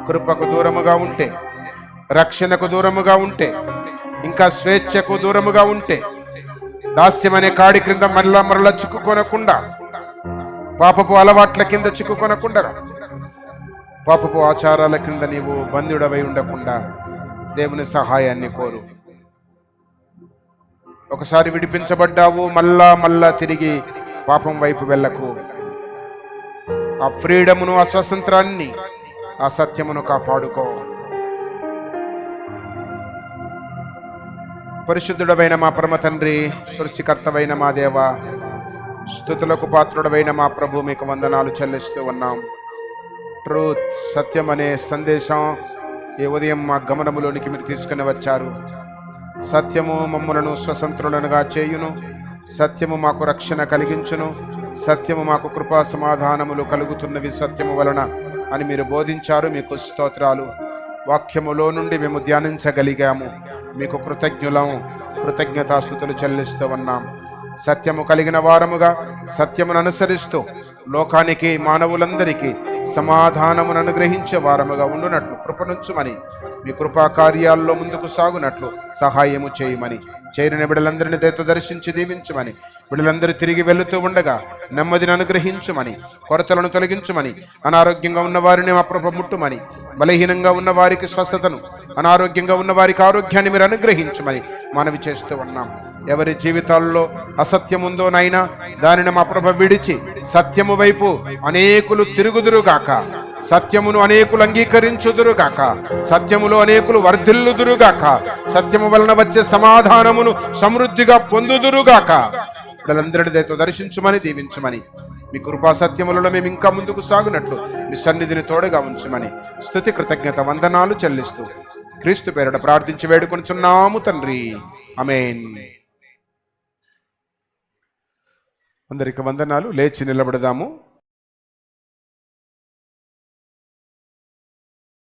కృపకు దూరముగా ఉంటే, రక్షణకు దూరముగా ఉంటే, ఇంకా స్వేచ్ఛకు దూరముగా ఉంటే, దాస్యమనే కాడి క్రింద మరలా చిక్కుకొనకుండా, పాపపు అలవాట్ల కింద చిక్కుకొనకుండా, పాపపు ఆచారాల కింద నీవు బంధుడవై ఉండకుండా దేవుని సహాయాన్ని కోరు. ఒకసారి విడిపించబడ్డావు, మళ్ళా తిరిగి పాపం వైపు వెళ్ళకు. ఆ ఫ్రీడమును, ఆ స్వతంత్రాన్ని, ఆ సత్యమును కాపాడుకో. పరిశుద్ధుడవైన మా పరమ తండ్రి, సృష్టికర్తవైన మా దేవ, స్తుతులకు పాత్రుడవైన మా ప్రభు, మీకు వందనాలు చెల్లిస్తూ ఉన్నాం. ట్రూత్, సత్యం అనే సందేశం ఈ ఉదయం మా గమనములోనికి మీరు తీసుకుని వచ్చారు. సత్యము మమ్ములను స్వతంత్రులనుగా చేయును, సత్యము మాకు రక్షణ కలిగించును, సత్యము మాకు కృపా సమాధానములు కలుగుతున్నవి సత్యము వలన అని మీరు బోధించారు. మీకు స్తోత్రాలు. వాక్యములో నుండి మేము ధ్యానించగలిగాము. మీకు కృతజ్ఞతాస్తుతులు చెల్లిస్తూ ఉన్నాం. సత్యము కలిగిన వారముగా, సత్యమును అనుసరిస్తూ లోకానికి, మానవులందరికీ సమాధానమును అనుగ్రహించే వారముగా ఉండునట్లు కృపనుంచుమని, మీ కృపా కార్యాల్లో ముందుకు సాగునట్లు సహాయము చేయమని, చేరిన బిడ్డలందరినీ దయతో దర్శించి దీవించమని, బిడ్డలందరూ తిరిగి వెళుతూ ఉండగా నెమ్మదిని అనుగ్రహించుమని, కొరతలను తొలగించుమని, అనారోగ్యంగా ఉన్న వారిని మా ప్రభు ముట్టుమని, బలహీనంగా ఉన్న వారికి స్వస్థతను, అనారోగ్యంగా ఉన్న వారికి ఆరోగ్యాన్ని మీరు అనుగ్రహించమని మనవి చేస్తూ ఉన్నాం. ఎవరి జీవితాల్లో అసత్యం ఉందో నైనా దానిని మా ప్రభు విడిచి సత్యము వైపు అనేకులు తిరుగుదురుగాక, సత్యమును అనేకులు అంగీకరించుదురుగాక, సత్యములో అనేకులు వర్ధిల్లుదురుగాక, సత్యము వలన వచ్చే సమాధానమును సమృద్ధిగా పొందుదురుగాక. వీళ్ళందరి దయతో దర్శించుమని, దీవించుమని, మీ కృపా సత్యములలో మేము ఇంకా ముందుకు సాగునట్లు మీ సన్నిధిని తోడుగా ఉంచుమని స్తుతి, కృతజ్ఞత, వందనాలు చెల్లిస్తూ క్రీస్తు పేరిట ప్రార్థించి వేడుకొనుచున్నాము తండ్రి. ఆమేన్. అందరికి వందనాలు. లేచి నిలబడదాము.